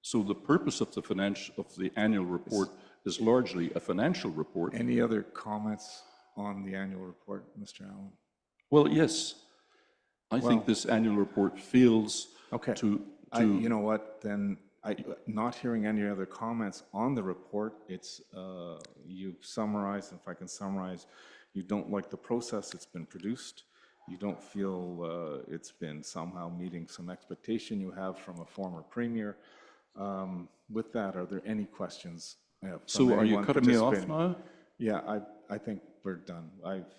So the purpose of the annual report is largely a financial report. Any other comments on the annual report, Mr. Allen? Well, yes. I think Well- this annual report fails Okay. You know what, then, not hearing any other comments on the report, it's, you've summarized, if I can summarize, you don't like the process that's been produced. You don't feel it's been somehow meeting some expectation you have from a former premier. With that, are there any questions? From So are you anyone cutting me off participating? now? Yeah, I think we're done. I've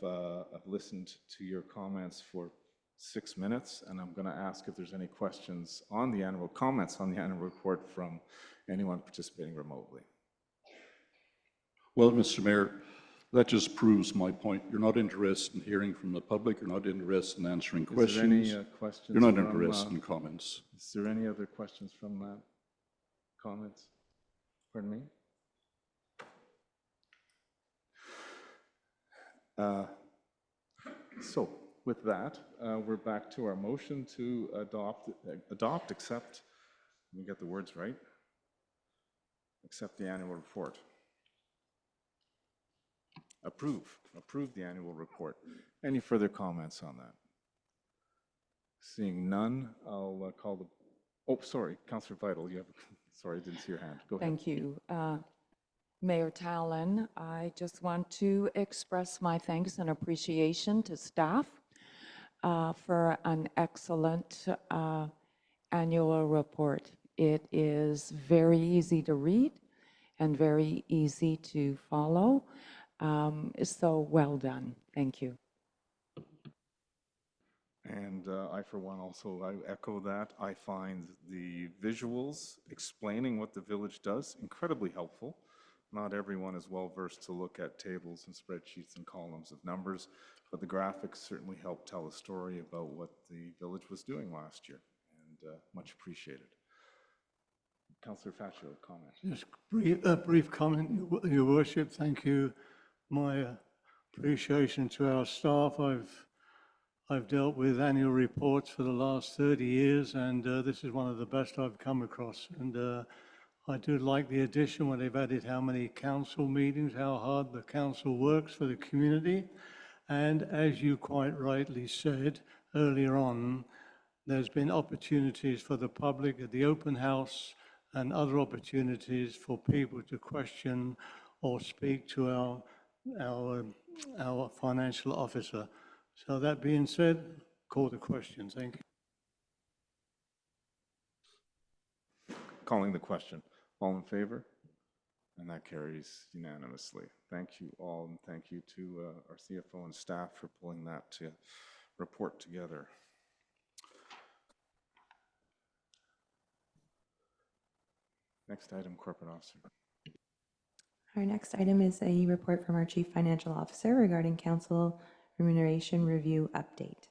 listened to your comments for 6 minutes, and I'm going to ask if there's any questions on the comments on the annual report from anyone participating remotely. Well, Mr. Mayor, that just proves my point. You're not interested in hearing from the public. You're not interested in answering questions. Is there any questions? You're not from, interested in comments. Is there any other questions from that? Comments? Pardon me? So with that, we're back to our motion to accept, let me get the words right, accept the annual report. Approve the annual report. Any further comments on that? Seeing none, I'll call the, oh, sorry, Councillor Vital, you have, sorry, I didn't see your hand. Go ahead. Thank you. Mayor Talon, I just want to express my thanks and appreciation to staff for an excellent annual report. It is very easy to read and very easy to follow. So well done. Thank you. And I, for one, also, I echo that. I find the visuals explaining what the village does incredibly helpful. Not everyone is well versed to look at tables and spreadsheets and columns of numbers, but the graphics certainly help tell a story about what the village was doing last year, and much appreciated. Councillor Faccio, comment. Just brief comment, Your Worship. Thank you. My appreciation to our staff. I've dealt with annual reports for the last 30 years, and this is one of the best I've come across. And I do like the addition when they've added how many council meetings, how hard the council works for the community. And as you quite rightly said earlier on, there's been opportunities for the public at the open house and other opportunities for people to question or speak to our financial officer. So that being said, call the question. Thank you. Calling the question. All in favor? And that carries unanimously. Thank you all, and thank you to our CFO and staff for pulling that report together. Next item, Corporate Officer. Our next item is a report from our Chief Financial Officer regarding Council Remuneration Review Update.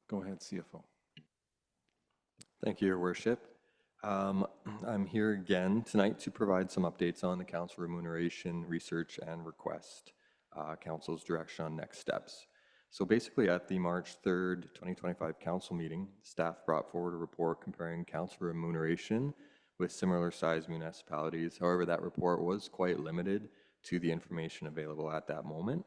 Go ahead, CFO. Thank you, Your Worship. I'm here again tonight to provide some updates on the Council Remuneration Research and Request, Council's direction on next steps. So basically at the March 3rd, 2025 Council meeting, staff brought forward a report comparing Council remuneration with similar sized municipalities. However, that report was quite limited to the information available at that moment.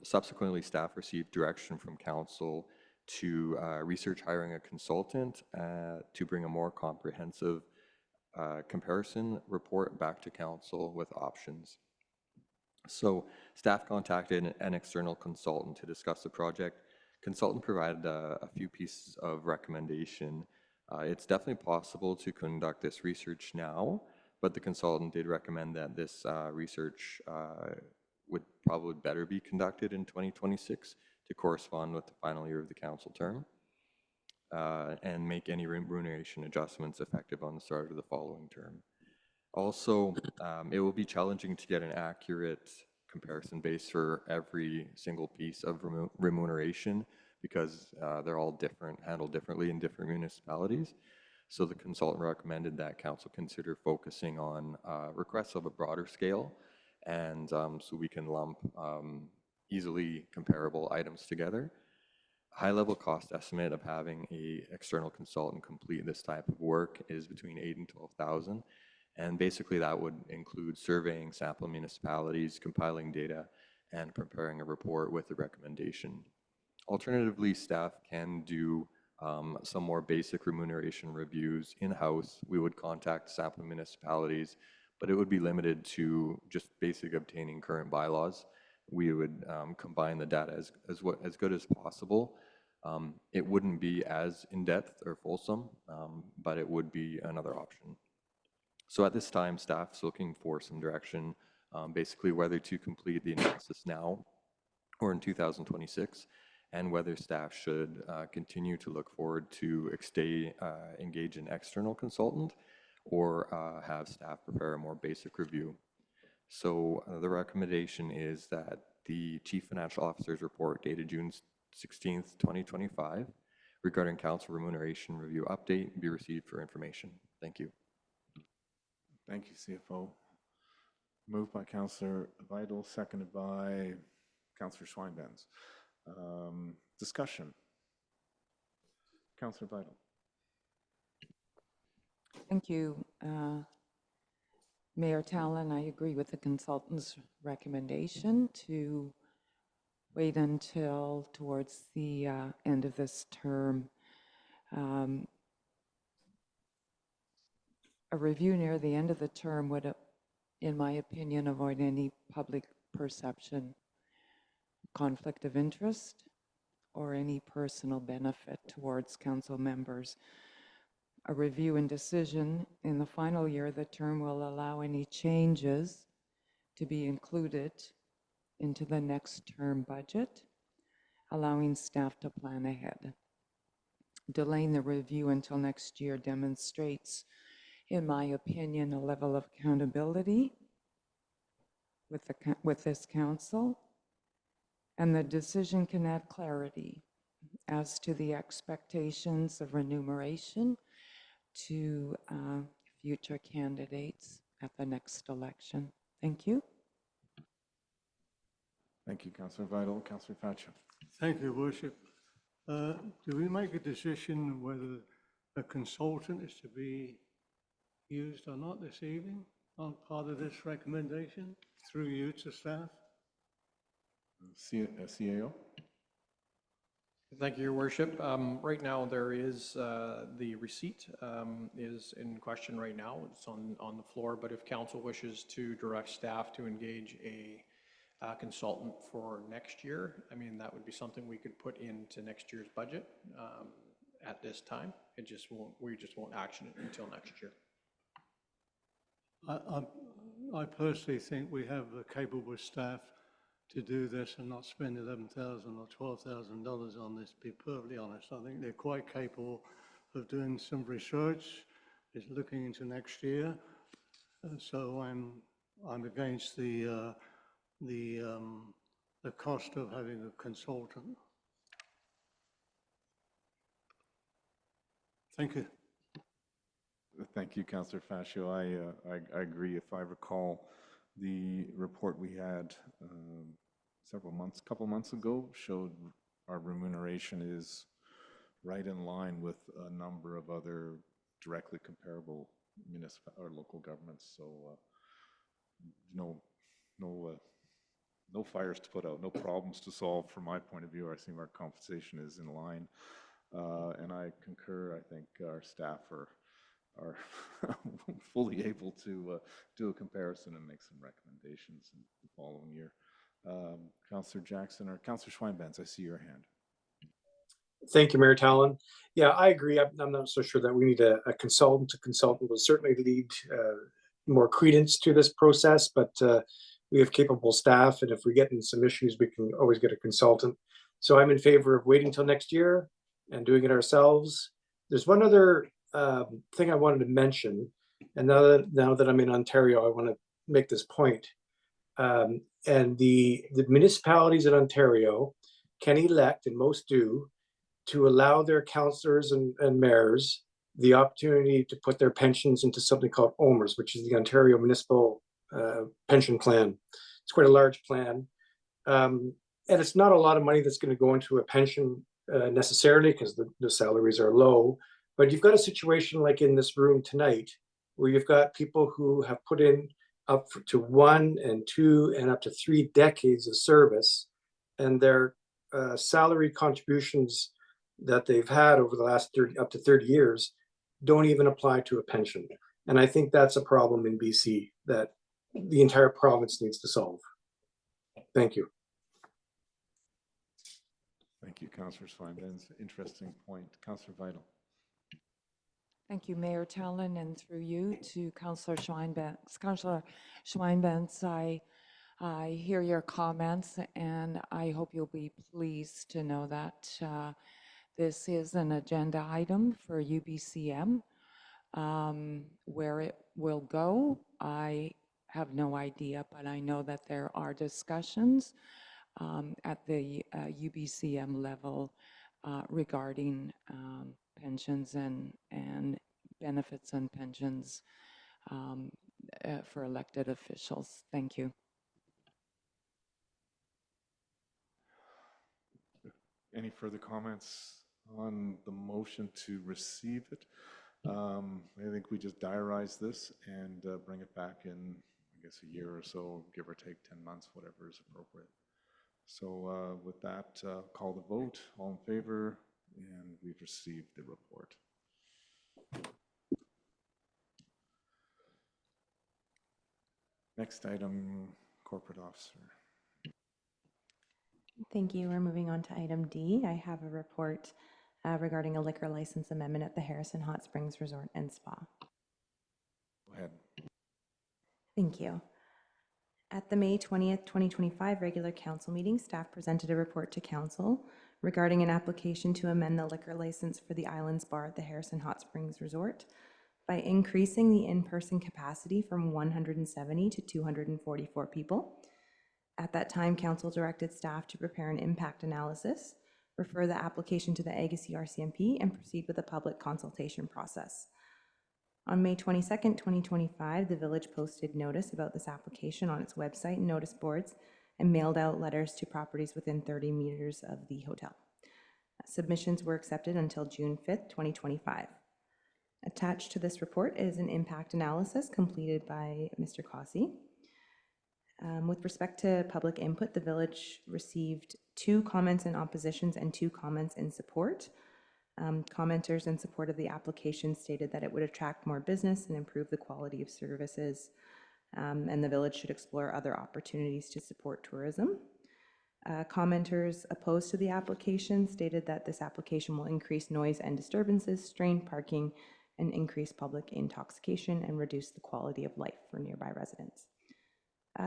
Subsequently, staff received direction from Council to research hiring a consultant to bring a more comprehensive comparison report back to Council with options. So staff contacted an external consultant to discuss the project. Consultant provided a few pieces of recommendation. It's definitely possible to conduct this research now, but the consultant did recommend that this research would probably better be conducted in 2026 to correspond with the final year of the council term and make any remuneration adjustments effective on the start of the following term. Also, it will be challenging to get an accurate comparison base for every single piece of remuneration because they're all different, handled differently in different municipalities. So the consultant recommended that council consider focusing on requests of a broader scale, and so we can lump easily comparable items together. High-level cost estimate of having an external consultant complete this type of work is between $8,000 and $12,000, and basically that would include surveying sample municipalities, compiling data, and preparing a report with a recommendation. Alternatively, staff can do some more basic remuneration reviews in-house. We would contact sample municipalities, but it would be limited to just basic obtaining current bylaws. We would combine the data as good as possible. It wouldn't be as in-depth or fulsome, but it would be another option. So at this time, staff's looking for some direction, basically whether to complete the analysis now or in 2026, and whether staff should continue to look forward to engage an external consultant or have staff prepare a more basic review. So the recommendation is that the Chief Financial Officer's report dated June 16th, 2025, regarding council remuneration review update be received for information. Thank you. Thank you, CFO. Moved by Councillor Vital, seconded by Councillor Schweinbenz. Discussion. Councillor Vital. Thank you, Mayor Talon. I agree with the consultant's recommendation to wait until towards the end of this term. A review near the end of the term would, in my opinion, avoid any public perception, conflict of interest, or any personal benefit towards council members. A review and decision in the final year of the term will allow any changes to be included into the next term budget, allowing staff to plan ahead. Delaying the review until next year demonstrates, in my opinion, a level of accountability with this council, and the decision can add clarity as to the expectations of remuneration to future candidates at the next election. Thank you. Thank you, Councillor Vital. Councillor Facio. Thank you, Worship. Do we make a decision whether a consultant is to be used or not this evening on part of this recommendation through you to staff? CAO. Thank you, Your Worship. Right now, there is the receipt is in question right now. It's on the floor, but if council wishes to direct staff to engage a consultant for next year, I mean, that would be something we could put into next year's budget at this time. It just won't, we just won't action it until next year. I personally think we have the capable staff to do this and not spend $11,000 or $12,000 on this, to be perfectly honest. I think they're quite capable of doing some research, is looking into next year. So I'm against the cost of having a consultant. Thank you. Thank you, Councillor Facio. I agree. If I recall, the report we had couple months ago showed our remuneration is right in line with a number of other directly comparable municipal or local governments. So no fires to put out, no problems to solve from my point of view. I think our compensation is in line, and I concur. I think our staff are fully able to do a comparison and make some recommendations in the following year. Councillor Jackson or Councillor Schweinbenz, I see your hand. Thank you, Mayor Talon. Yeah, I agree. I'm not so sure that we need a consultant. A consultant will certainly lead more credence to this process, but we have capable staff, and if we get in some issues, we can always get a consultant. So I'm in favor of waiting till next year and doing it ourselves. There's one other thing I wanted to mention, and now that I'm in Ontario, I want to make this point. And the municipalities in Ontario can elect, and most do, to allow their councillors and mayors the opportunity to put their pensions into something called OMERS, which is the Ontario Municipal Pension Plan. It's quite a large plan. And it's not a lot of money that's going to go into a pension necessarily, because the salaries are low. But you've got a situation like in this room tonight, where you've got people who have put in up to 1 and 2 and up to 3 decades of service, and their salary contributions that they've had over the last up to 30 years don't even apply to a pension. And I think that's a problem in BC that the entire province needs to solve. Thank you. Thank you, Councillor Schweinbenz. Interesting point. Councillor Vital. Thank you, Mayor Talon, and through you to Councillor Schweinbenz. Councillor Schweinbenz, I hear your comments, and I hope you'll be pleased to know that this is an agenda item for UBCM. Where it will go, I have no idea, but I know that there are discussions at the UBCM level regarding pensions and benefits and pensions for elected officials. Thank you. Any further comments on the motion to receive it? I think we just diarize this and bring it back in, I guess, a year or so, give or take 10 months, whatever is appropriate. So with that, call the vote. All in favor? And we've received the report. Next item, corporate officer. Thank you. We're moving on to item D. I have a report regarding a liquor license amendment at the Harrison Hot Springs Resort and Spa. Go ahead. Thank you. At the May 20th, 2025 regular council meeting, staff presented a report to council regarding an application to amend the liquor license for the Islands Bar at the Harrison Hot Springs Resort by increasing the in-person capacity from 170 to 244 people. At that time, council directed staff to prepare an impact analysis, refer the application to the Agassiz RCMP, and proceed with a public consultation process. On May 22nd, 2025, the village posted notice about this application on its website and notice boards and mailed out letters to properties within 30 meters of the hotel. Submissions were accepted until June 5th, 2025. Attached to this report is an impact analysis completed by Mr. Cossey. With respect to public input, the village received 2 comments in oppositions and 2 comments in support. Commenters in support of the application stated that it would attract more business and improve the quality of services, and the village should explore other opportunities to support tourism. Commenters opposed to the application stated that this application will increase noise and disturbances, strain parking, and increase public intoxication and reduce the quality of life for nearby residents.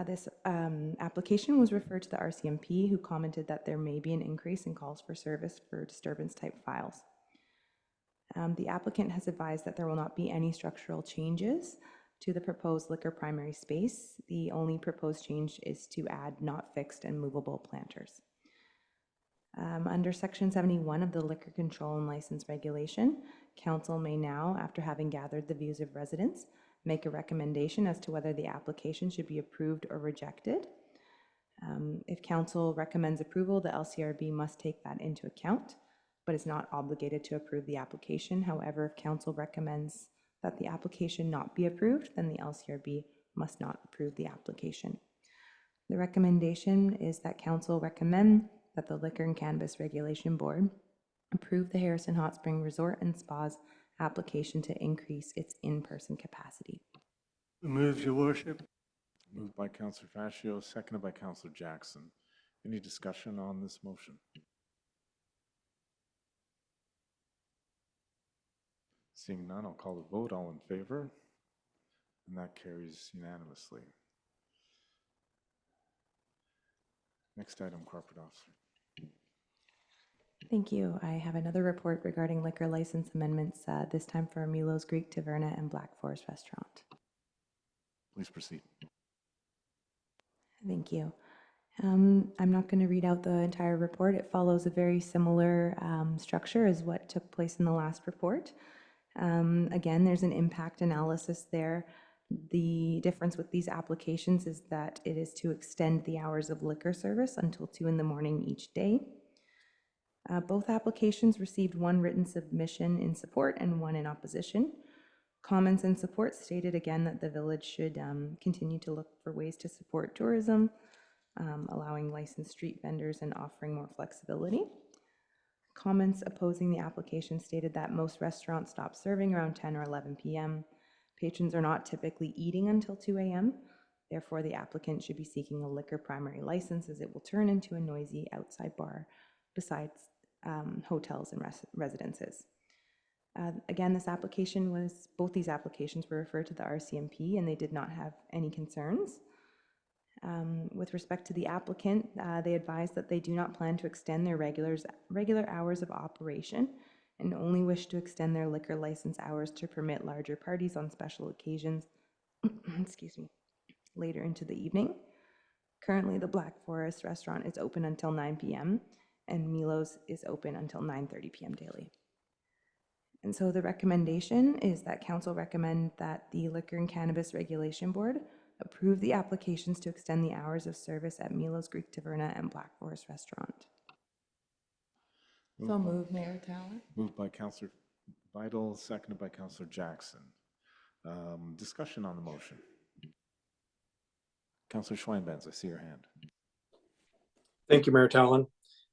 This application was referred to the RCMP, who commented that there may be an increase in calls for service for disturbance-type files. The applicant has advised that there will not be any structural changes to the proposed liquor primary space. The only proposed change is to add not fixed and movable planters. Under Section 71 of the Liquor Control and License Regulation, Council may now, after having gathered the views of residents, make a recommendation as to whether the application should be approved or rejected. If Council recommends approval, the LCRB must take that into account, but is not obligated to approve the application. However, if Council recommends that the application not be approved, then the LCRB must not approve the application. The recommendation is that Council recommend that the Liquor and Cannabis Regulation Board approve the Harrison Hot Spring Resort and Spa's application to increase its in-person capacity. Move, Your Worship. Moved by Councillor Fascio, seconded by Councillor Jackson. Any discussion on this motion? Seeing none, I'll call the vote. All in favor? And that carries unanimously. Next item, corporate officer. Thank you. I have another report regarding liquor license amendments, this time for Milo's Greek Taverna and Black Forest Restaurant. Please proceed. Thank you. I'm not going to read out the entire report. It follows a very similar structure as what took place in the last report. Again, there's an impact analysis there. The difference with these applications is that it is to extend the hours of liquor service until 2 in the morning each day. Both applications received 1 written submission in support and 1 in opposition. Comments in support stated again that the village should continue to look for ways to support tourism, allowing licensed street vendors and offering more flexibility. Comments opposing the application stated that most restaurants stop serving around 10 or 11 p.m. Patrons are not typically eating until 2 a.m. Therefore, the applicant should be seeking a liquor primary license, as it will turn into a noisy outside bar besides hotels and residences. Again, both these applications were referred to the RCMP, and they did not have any concerns. With respect to the applicant, they advised that they do not plan to extend their regular hours of operation and only wish to extend their liquor license hours to permit larger parties on special occasions excuse me, later into the evening. Currently, the Black Forest restaurant is open until 9 p.m. and Milo's is open until 9:30 p.m. daily. And so the recommendation is that council recommend that the Liquor and Cannabis Regulation Board approve the applications to extend the hours of service at Milo's Greek Taverna and Black Forest Restaurant. So move, Mayor Talon. Moved by Councillor Vital, seconded by Councillor Jackson. Discussion on the motion. Councillor Schweinbenz, I see your hand. Thank you, Mayor Talon.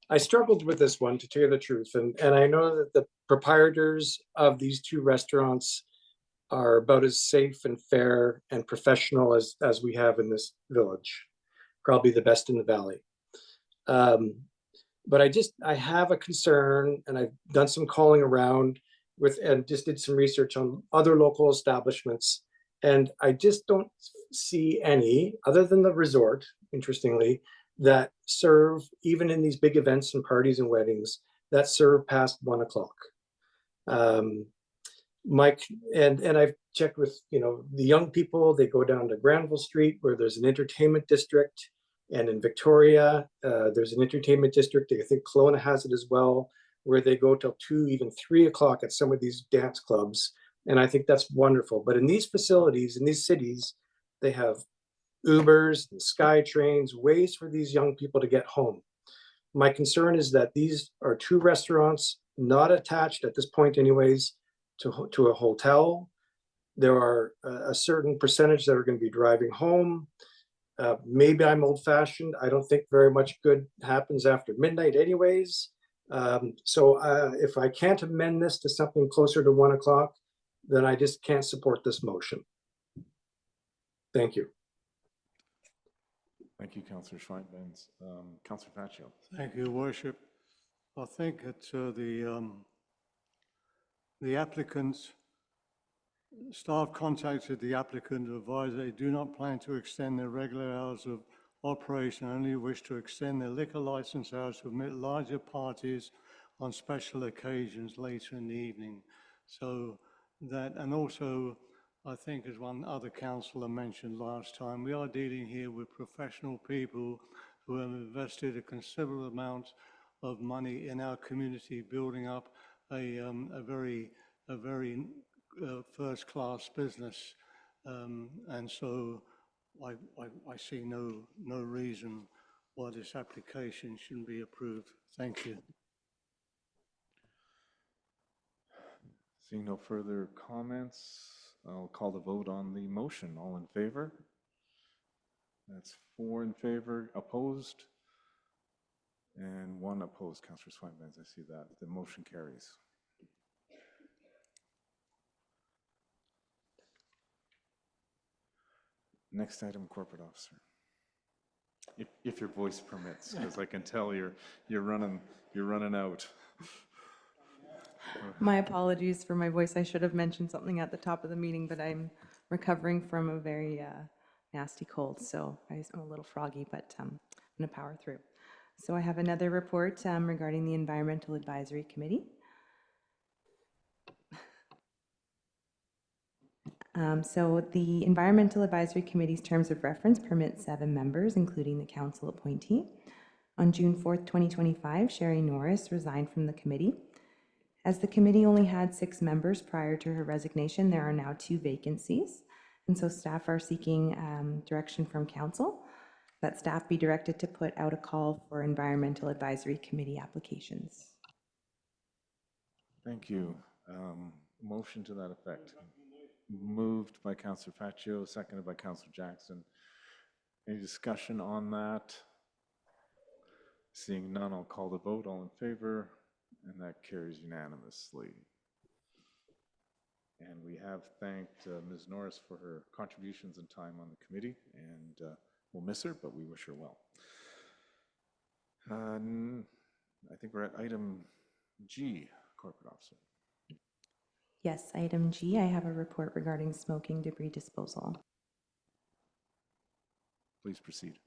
I struggled with this one, to tell you the truth, and I know that the proprietors of these two restaurants are about as safe and fair and professional as we have in this village, probably the best in the valley. But I have a concern, and I've done some calling around with, and just did some research on other local establishments, and I just don't see any, other than the resort, interestingly, that serve, even in these big events and parties and weddings, that serve past 1 o'clock. Mike, and I've checked with, the young people, they go down to Granville Street where there's an entertainment district, and in Victoria, there's an entertainment district. I think Kelowna has it as well, where they go till 2, even 3 o'clock at some of these dance clubs. And I think that's wonderful. But in these facilities, in these cities, they have Ubers and Sky Trains, ways for these young people to get home. My concern is that these are two restaurants not attached at this point anyways to a hotel. There are a certain percentage that are going to be driving home. Maybe I'm old-fashioned. I don't think very much good happens after midnight anyways. So if I can't amend this to something closer to 1 o'clock, then I just can't support this motion. Thank you. Thank you, Councillor Schweinbenz. Councillor Faccio. Thank you, Worship. I think that the applicants, staff contacted the applicant to advise they do not plan to extend their regular hours of operation, only wish to extend their liquor license hours to admit larger parties on special occasions later in the evening. So that, and also, I think as one other councillor mentioned last time, we are dealing here with professional people who have invested a considerable amount of money in our community, building up a very first-class business, and so I see no reason why this application shouldn't be approved. Thank you. Seeing no further comments, I'll call the vote on the motion. All in favor? That's 4 in favor, opposed, and 1 opposed. Councillor Schweinbenz, I see that. The motion carries. Next item, corporate officer. If your voice permits, because I can tell you're running out. My apologies for my voice. I should have mentioned something at the top of the meeting, but I'm recovering from a very nasty cold, so I'm a little froggy, but I'm going to power through. So I have another report regarding the Environmental Advisory Committee. So the Environmental Advisory Committee's terms of reference permit 7 members, including the council appointee. On June 4th, 2025, Sherry Norris resigned from the committee. As the committee only had 6 members prior to her resignation, there are now 2 vacancies. And so staff are seeking direction from council that staff be directed to put out a call for Environmental Advisory Committee applications. Thank you. Motion to that effect. Moved by Councillor Faccio, seconded by Councillor Jackson. Any discussion on that? Seeing none, I'll call the vote. All in favor? And that carries unanimously. And we have thanked Ms. Norris for her contributions and time on the committee, and we'll miss her, but we wish her well. I think we're at item G, corporate officer. Yes, item G, I have a report regarding smoking debris disposal. Please proceed.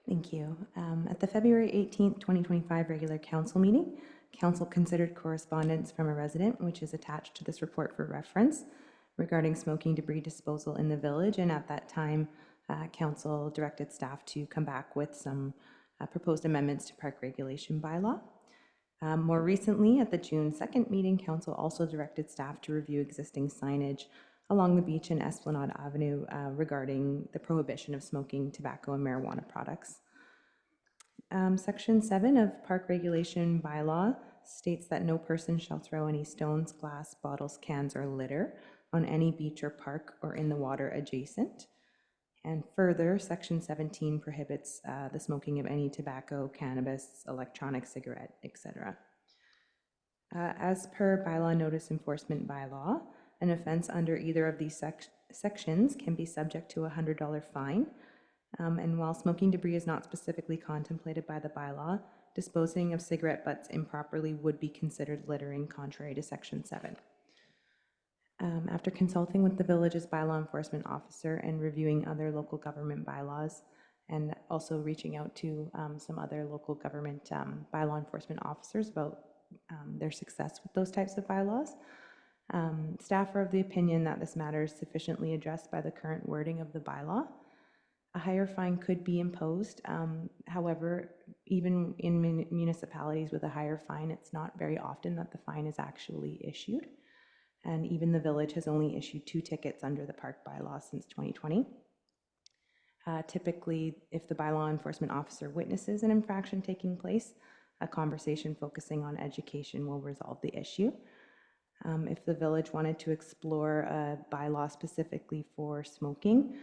Thank you. At the February 18th, 2025 regular council meeting, council considered correspondence from a resident, which is attached to this report for reference, regarding smoking debris disposal in the village. And at that time, council directed staff to come back with some proposed amendments to park regulation bylaw. More recently, at the June 2nd meeting, council also directed staff to review existing signage along the beach and Esplanade Avenue regarding the prohibition of smoking tobacco and marijuana products. Section 7 of Park Regulation Bylaw states that no person shall throw any stones, glass, bottles, cans, or litter on any beach or park or in the water adjacent. And further, Section 17 prohibits the smoking of any tobacco, cannabis, electronic cigarette, etc. As per Bylaw Notice Enforcement Bylaw, an offense under either of these sections can be subject to a $100 fine. And while smoking debris is not specifically contemplated by the bylaw, disposing of cigarette butts improperly would be considered littering, contrary to Section 7. After consulting with the village's bylaw enforcement officer and reviewing other local government bylaws, and also reaching out to some other local government bylaw enforcement officers about their success with those types of bylaws, staff are of the opinion that this matter is sufficiently addressed by the current wording of the bylaw. A higher fine could be imposed. However, even in municipalities with a higher fine, it's not very often that the fine is actually issued. And even the village has only issued 2 tickets under the park bylaw since 2020. Typically, if the bylaw enforcement officer witnesses an infraction taking place, a conversation focusing on education will resolve the issue. If the village wanted to explore a bylaw specifically for smoking,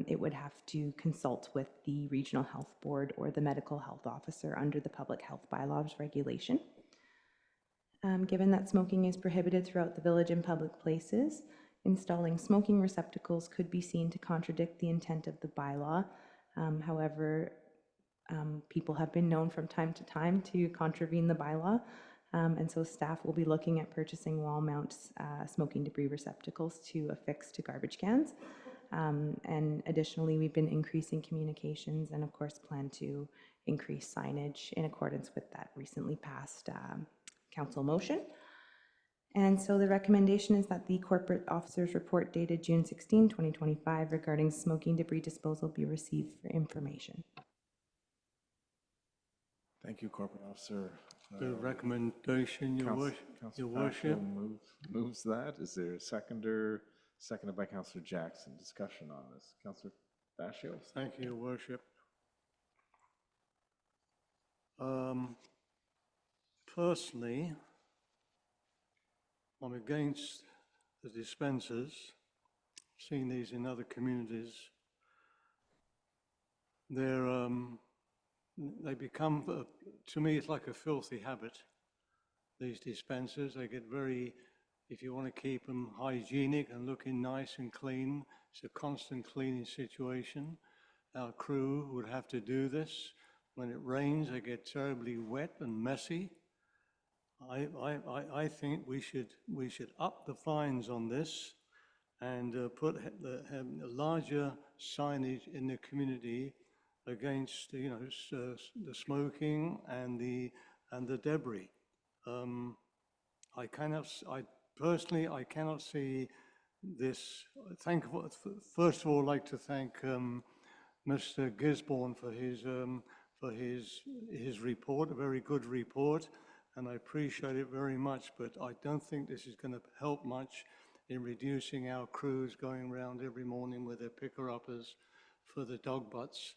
it would have to consult with the regional health board or the medical health officer under the public health bylaws regulation. Given that smoking is prohibited throughout the village in public places, installing smoking receptacles could be seen to contradict the intent of the bylaw. However, people have been known from time to time to contravene the bylaw, and so staff will be looking at purchasing wall mount smoking debris receptacles to affix to garbage cans. And additionally, we've been increasing communications and of course plan to increase signage in accordance with that recently passed council motion. And so the recommendation is that the corporate officer's report dated June 16, 2025 regarding smoking debris disposal be received for information. Thank you, Corporate Officer. The recommendation, Your Councillor Worship. moves that. Is there a seconder? Seconded by Councillor Jackson. Discussion on this. Councillor Fascio? Thank you, Your Worship. Personally, I'm against the dispensers. Seen these in other communities. They become, to me, it's like a filthy habit. These dispensers, they get very, if you want to keep them hygienic and looking nice and clean, it's a constant cleaning situation. Our crew would have to do this. When it rains, they get terribly wet and messy. I think we should up the fines on this and put have larger signage in the community against the smoking and the debris. I cannot see this. First of all, I'd like to thank Mr. Gisborne for his report, a very good report, and I appreciate it very much, but I don't think this is going to help much in reducing our crews going around every morning with their picker-uppers for the dog butts.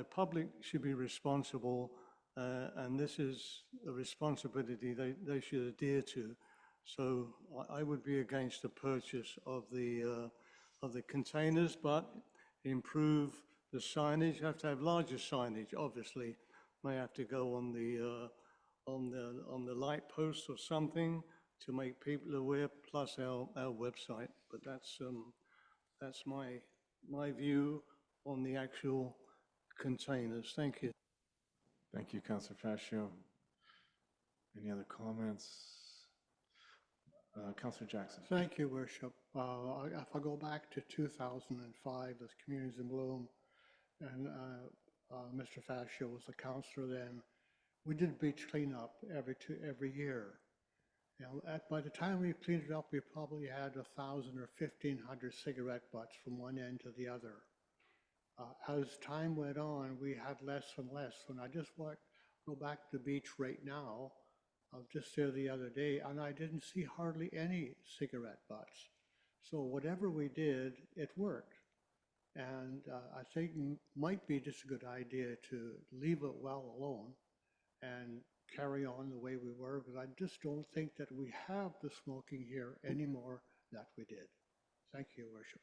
Public should be responsible, and this is a responsibility they should adhere to. So I would be against the purchase of the containers, but improve the signage. You have to have larger signage, obviously. May have to go on the light post or something to make people aware, plus our website. But that's my view on the actual containers. Thank you. Thank you, Councillor Fascio. Any other comments? Councillor Jackson. Thank you, Worship. If I go back to 2005, as Communities in Bloom, and Mr. Fascio was the councillor then, we did beach cleanup every year. By the time we cleaned it up, we probably had 1,000 or 1,500 cigarette butts from one end to the other. As time went on, we had less and less. And I just go back to the beach right now. I was just there the other day, and I didn't see hardly any cigarette butts. So whatever we did, it worked. And I think might be just a good idea to leave it well alone and carry on the way we were, because I just don't think that we have the smoking here anymore that we did. Thank you, Worship.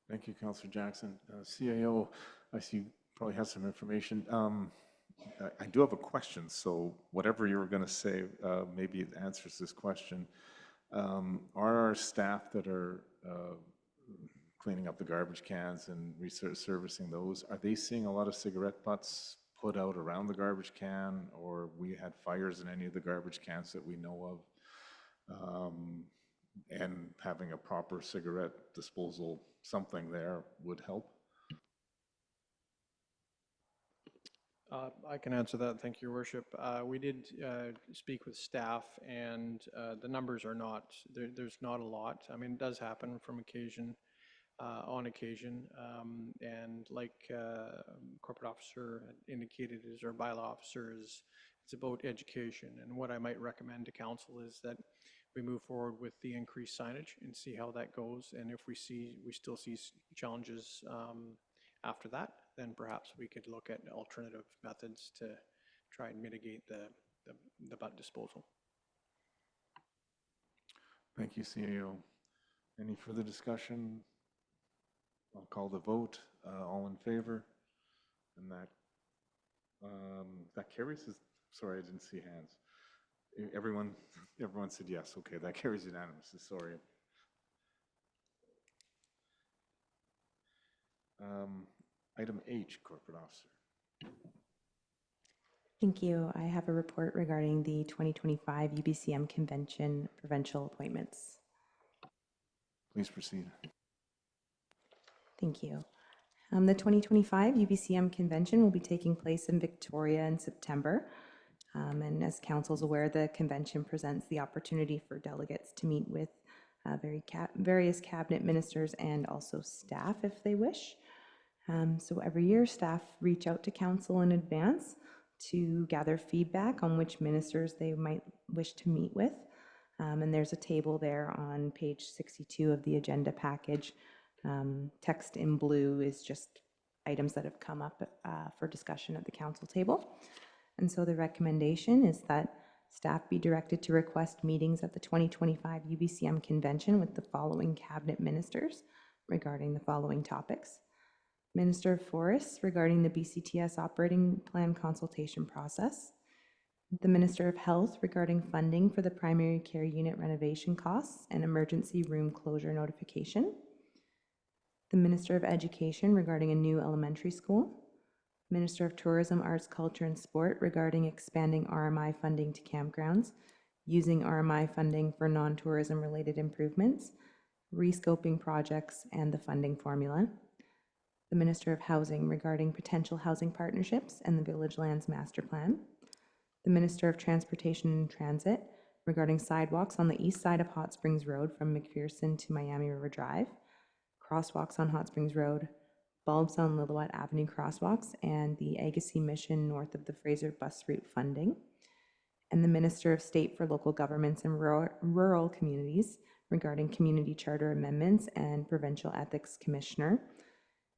Thank you, Councillor Jackson. CAO, I see you probably has some information. I do have a question, so whatever you were going to say, maybe it answers this question. Are our staff that are cleaning up the garbage cans and servicing those, are they seeing a lot of cigarette butts put out around the garbage can, or we had fires in any of the garbage cans that we know of? And having a proper cigarette disposal, something there would help. I can answer that. Thank you, Your Worship. We did speak with staff, and the numbers are not, there's not a lot. I mean, it does happen from on occasion. And like corporate officer indicated, is our bylaw officer, is it's about education. And what I might recommend to council is that we move forward with the increased signage and see how that goes. And if we still see challenges after that, then perhaps we could look at alternative methods to try and mitigate the butt disposal. Thank you, CAO. Any further discussion? I'll call the vote. All in favor? And that carries. Sorry, I didn't see hands. Everyone said yes. Okay, that carries unanimously. Sorry. Item H, Corporate Officer. Thank you. I have a report regarding the 2025 UBCM Convention provincial appointments. Please proceed. Thank you. The 2025 UBCM Convention will be taking place in Victoria in September. And as council is aware, the convention presents the opportunity for delegates to meet with various cabinet ministers and also staff if they wish. So every year, staff reach out to council in advance to gather feedback on which ministers they might wish to meet with. And there's a table there on page 62 of the agenda package. Text in blue is just items that have come up for discussion at the council table. And so the recommendation is that staff be directed to request meetings at the 2025 UBCM convention with the following cabinet ministers regarding the following topics. Minister of Forests regarding the BCTS operating plan consultation process. The Minister of Health regarding funding for the primary care unit renovation costs and emergency room closure notification. The Minister of Education regarding a new elementary school. Minister of Tourism, Arts, Culture and Sport regarding expanding RMI funding to campgrounds, using RMI funding for non-tourism related improvements, rescoping projects and the funding formula. The Minister of Housing regarding potential housing partnerships and the Village Lands Master Plan. The Minister of Transportation and Transit regarding sidewalks on the east side of Hot Springs Road from McPherson to Miami River Drive, crosswalks on Hot Springs Road, bulbs on Lillooet Avenue crosswalks, and the Agassiz Mission north of the Fraser bus route funding. And the Minister of State for Local Governments and Rural Communities regarding community charter amendments and Provincial Ethics Commissioner.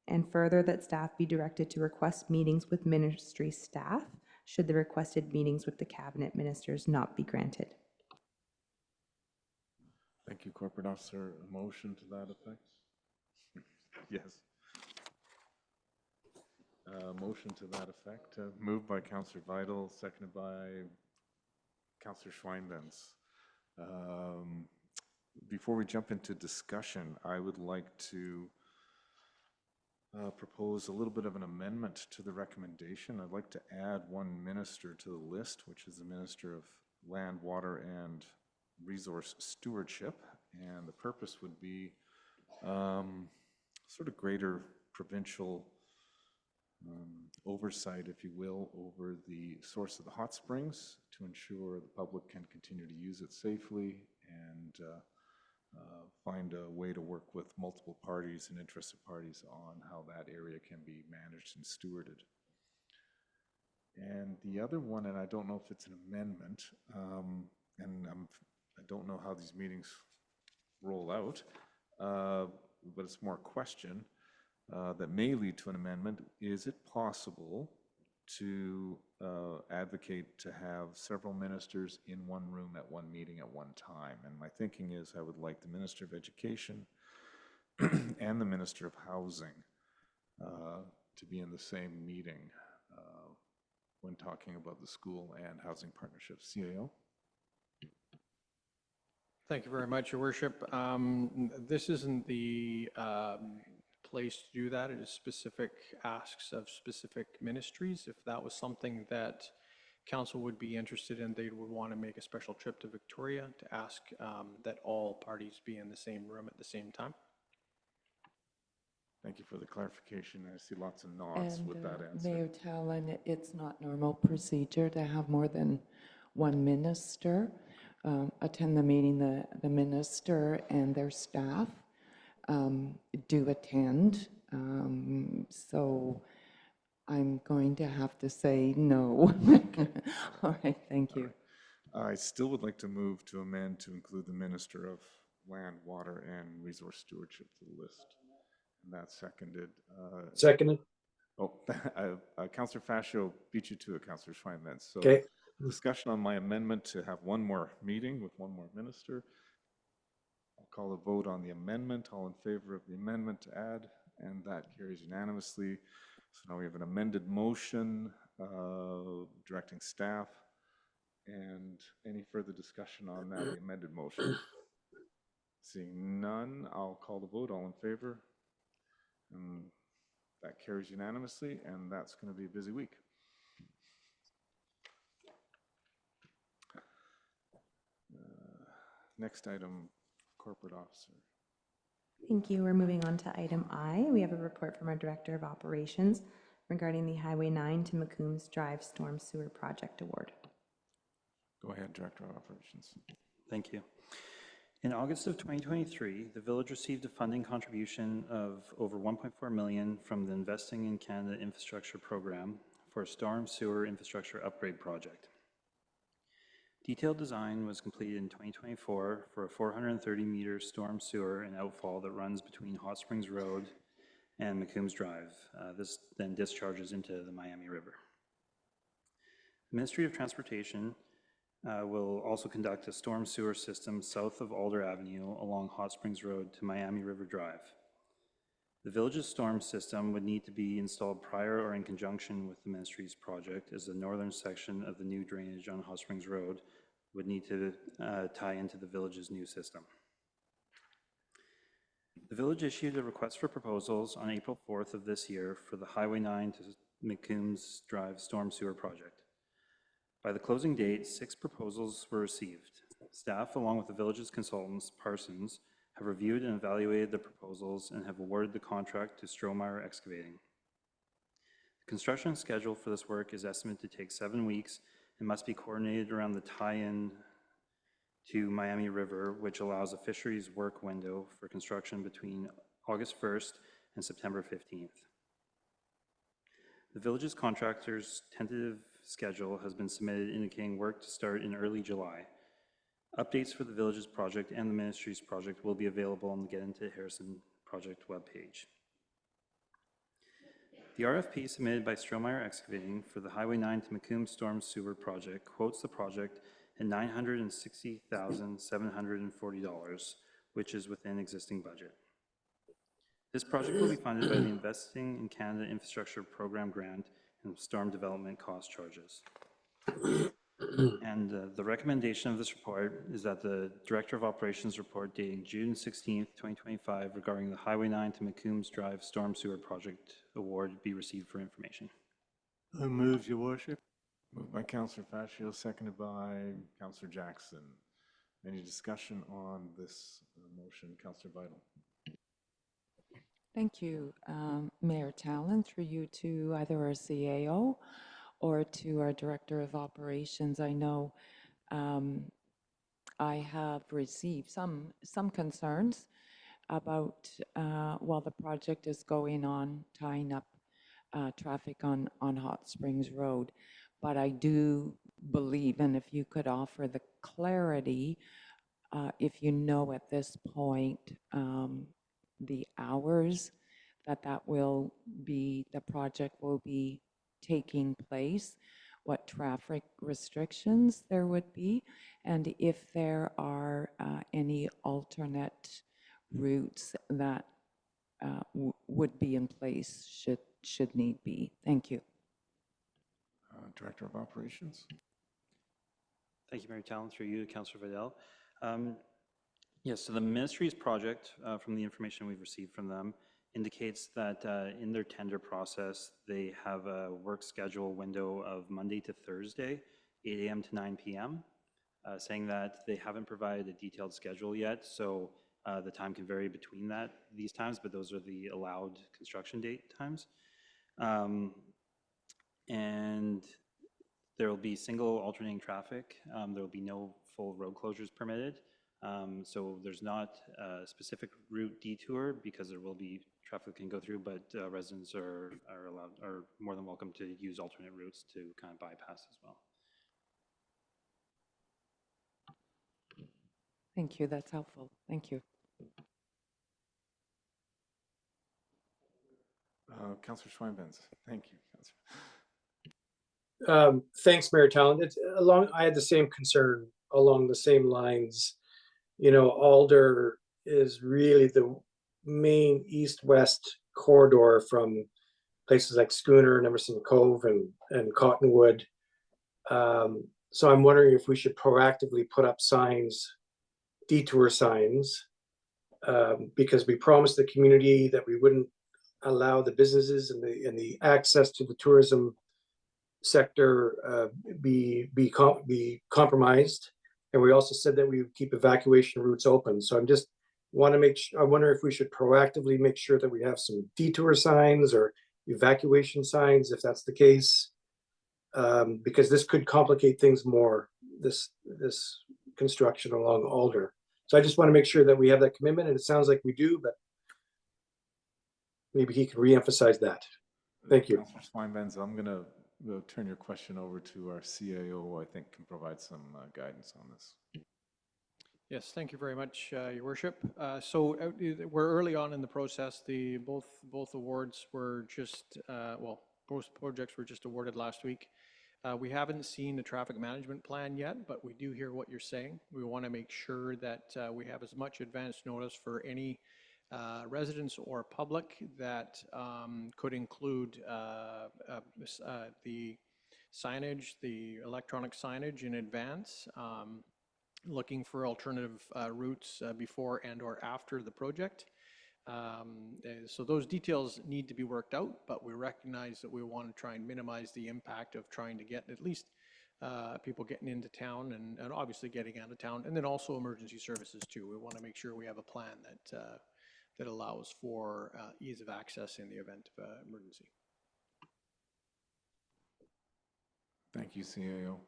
And further, that staff be directed to request meetings with ministry staff should the requested meetings with the cabinet ministers not be granted. Thank you, Corporate Officer. A motion to that effect? Yes. Motion to that effect. Moved by Councillor Vital, seconded by Councillor Schweinbenz. Before we jump into discussion, I would like to propose a little bit of an amendment to the recommendation. I'd like to add one minister to the list, which is the Minister of Land, Water, and Resource Stewardship. And the purpose would be sort of greater provincial oversight, if you will, over the source of the hot springs to ensure the public can continue to use it safely and find a way to work with multiple parties and interested parties on how that area can be managed and stewarded. And the other one, and I don't know if it's an amendment, and I don't know how these meetings roll out, but it's more a question that may lead to an amendment. Is it possible to advocate to have several ministers in one room at one meeting at one time? And my thinking is I would like the Minister of Education and the Minister of Housing to be in the same meeting when talking about the school and housing partnerships. CAO? Thank you very much, Your Worship. This isn't the place to do that. It is specific asks of specific ministries. If that was something that council would be interested in, they would want to make a special trip to Victoria to ask that all parties be in the same room at the same time. Thank you for the clarification. I see lots of nods with that answer. Mayor Talon, it's not normal procedure to have more than one minister attend the meeting. The minister and their staff do attend. So I'm going to have to say no. All right, thank you. I still would like to move to amend to include the Minister of Land, Water, and Resource Stewardship to the list. And that's seconded. Seconded. Oh, Councillor Fascio beat you to it, Councillor Schweinmetz. So Okay. discussion on my amendment to have one more meeting with one more minister. I'll call a vote on the amendment. All in favor of the amendment to add, and that carries unanimously. So now we have an amended motion directing staff. And any further discussion on that, the amended motion? Seeing none, I'll call the vote. All in favor? And that carries unanimously, and that's going to be a busy week. Next item, corporate officer. Thank you. We're moving on to item I. We have a report from our Director of Operations regarding the Highway 9 to McCombs Drive Storm Sewer Project Award. Go ahead, Director of Operations. Thank you. In August of 2023, the village received a funding contribution of over $1.4 million from the Investing in Canada Infrastructure Program for a storm sewer infrastructure upgrade project. Detailed design was completed in 2024 for a 430-meter storm sewer and outfall that runs between Hot Springs Road and McCombs Drive. This then discharges into the Miami River. The Ministry of Transportation will also conduct a storm sewer system south of Alder Avenue along Hot Springs Road to Miami River Drive. The village's storm system would need to be installed prior or in conjunction with the ministry's project, as the northern section of the new drainage on Hot Springs Road would need to tie into the village's new system. The village issued a request for proposals on April 4th of this year for the Highway 9 to McCombs Drive storm sewer project. By the closing date, 6 proposals were received. Staff, along with the village's consultants, Parsons, have reviewed and evaluated the proposals and have awarded the contract to Strohmeyer Excavating. The construction schedule for this work is estimated to take 7 weeks and must be coordinated around the tie-in to Miami River, which allows a fisheries work window for construction between August 1st and September 15th. The village's contractor's tentative schedule has been submitted indicating work to start in early July. Updates for the village's project and the ministry's project will be available on the Get Into Harrison project webpage. The RFP submitted by Strohmeyer Excavating for the Highway 9 to McCombs Storm Sewer project quotes the project at $960,740, which is within existing budget. This project will be funded by the Investing in Canada Infrastructure Program grant and storm development cost charges. And the recommendation of this report is that the Director of Operations report dating June 16th, 2025 regarding the Highway 9 to McCombs Drive Storm Sewer Project Award be received for information. Who moves, Your Worship? Moved by Councillor Fascio, seconded by Councillor Jackson. Any discussion on this motion? Councillor Vital. Thank you, Mayor Talon, through you to either our CAO or to our Director of Operations. I know I have received some concerns about, while the project is going on, tying up traffic on Hot Springs Road. But I do believe, and if you could offer the clarity, if you know at this point the hours that will be, the project will be taking place, what traffic restrictions there would be, and if there are any alternate routes that would be in place should need be. Thank you. Director of Operations. Thank you, Mayor Talon, through you, Councillor Vidal. Yes, so the ministry's project, from the information we've received from them, indicates that in their tender process, they have a work schedule window of Monday to Thursday, 8 a.m. to 9 p.m., saying that they haven't provided a detailed schedule yet, so the time can vary between these times, but those are the allowed construction date times. And there will be single alternating traffic. There will be no full road closures permitted. So there's not a specific route detour because there will be traffic can go through, but residents are more than welcome to use alternate routes to kind of bypass as well. Thank you. That's helpful. Thank you. Councillor Schweinbenz. Thank you, Councillor. Thanks, Mayor Talon. I had the same concern along the same lines. You know, Alder is really the main east-west corridor from places like Schooner and Emerson Cove and Cottonwood. So I'm wondering if we should proactively put up signs, detour signs, because we promised the community that we wouldn't allow the businesses and the access to the tourism sector be compromised, and we also said that we would keep evacuation routes open. So I wonder if we should proactively make sure that we have some detour signs or evacuation signs, if that's the case, because this could complicate things more. This construction along Alder. So I just want to make sure that we have that commitment, and it sounds like we do, but maybe he can reemphasize that. Thank you. Councillor Schweinbenz, I'm going to turn your question over to our CAO, who I think can provide some guidance on this. Yes, thank you very much, Your Worship. So we're early on in the process. Both awards were just, both projects were just awarded last week. We haven't seen the traffic management plan yet, but we do hear what you're saying. We want to make sure that we have as much advance notice for any residents or public that could include the signage, the electronic signage in advance, looking for alternative routes before and or after the project. So those details need to be worked out, but we recognize that we want to try and minimize the impact of trying to get at least people getting into town and obviously getting out of town, and then also emergency services too. We want to make sure we have a plan that allows for ease of access in the event of emergency. Thank you, CAO.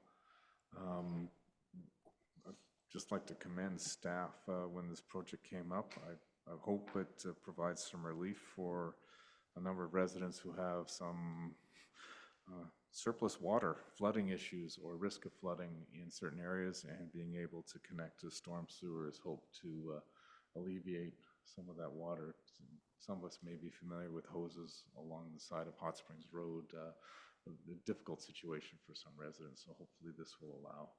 I'd just like to commend staff when this project came up. I hope it provides some relief for a number of residents who have some surplus water, flooding issues, or risk of flooding in certain areas, and being able to connect to storm sewers hope to alleviate some of that water. Some of us may be familiar with hoses along the side of Hot Springs Road, a difficult situation for some residents, so hopefully this will allow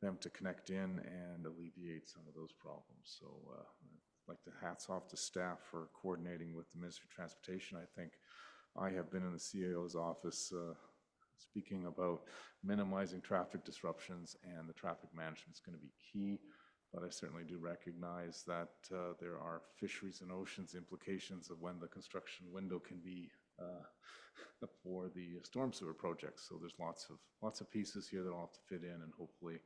them to connect in and alleviate some of those problems. So I'd like to hats off to staff for coordinating with the Ministry of Transportation. I think I have been in the CAO's office speaking about minimizing traffic disruptions, and the traffic management is going to be key. But I certainly do recognize that there are fisheries and oceans implications of when the construction window can be for the storm sewer project. So there's lots of pieces here that all have to fit in, and hopefully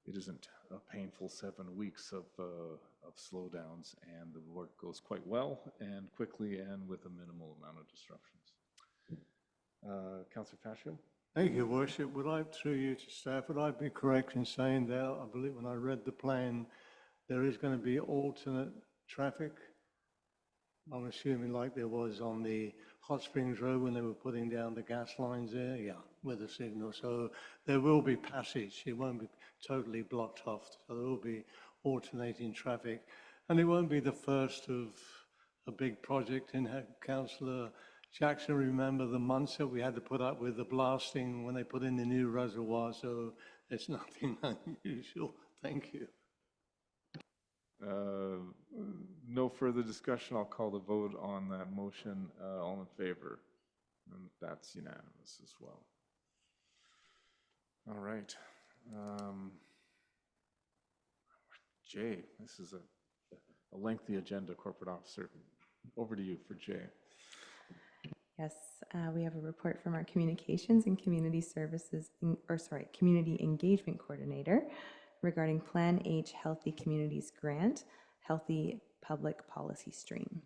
it isn't a painful 7 weeks of slowdowns, and the work goes quite well and quickly and with a minimal amount of disruptions. Councillor Fascio? Thank you, Worship. Would I, through you to staff, would I be correct in saying that, I believe when I read the plan, there is going to be alternate traffic? I'm assuming like there was on the Hot Springs Road when they were putting down the gas lines there, yeah, with the signal. So there will be passage. It won't be totally blocked off. So there will be alternating traffic. And it won't be the first of a big project in Councillor Jackson. Remember the months that we had to put up with the blasting when they put in the new reservoir. So it's nothing unusual. Thank you. No further discussion. I'll call the vote on that motion. All in favor? And that's unanimous as well. All right. Jay, this is a lengthy agenda, Corporate Officer. Over to you for Jay. Yes, we have a report from our Communications and Community Services, Community Engagement Coordinator regarding Plan H Healthy Communities Grant, Healthy Public Policy Stream.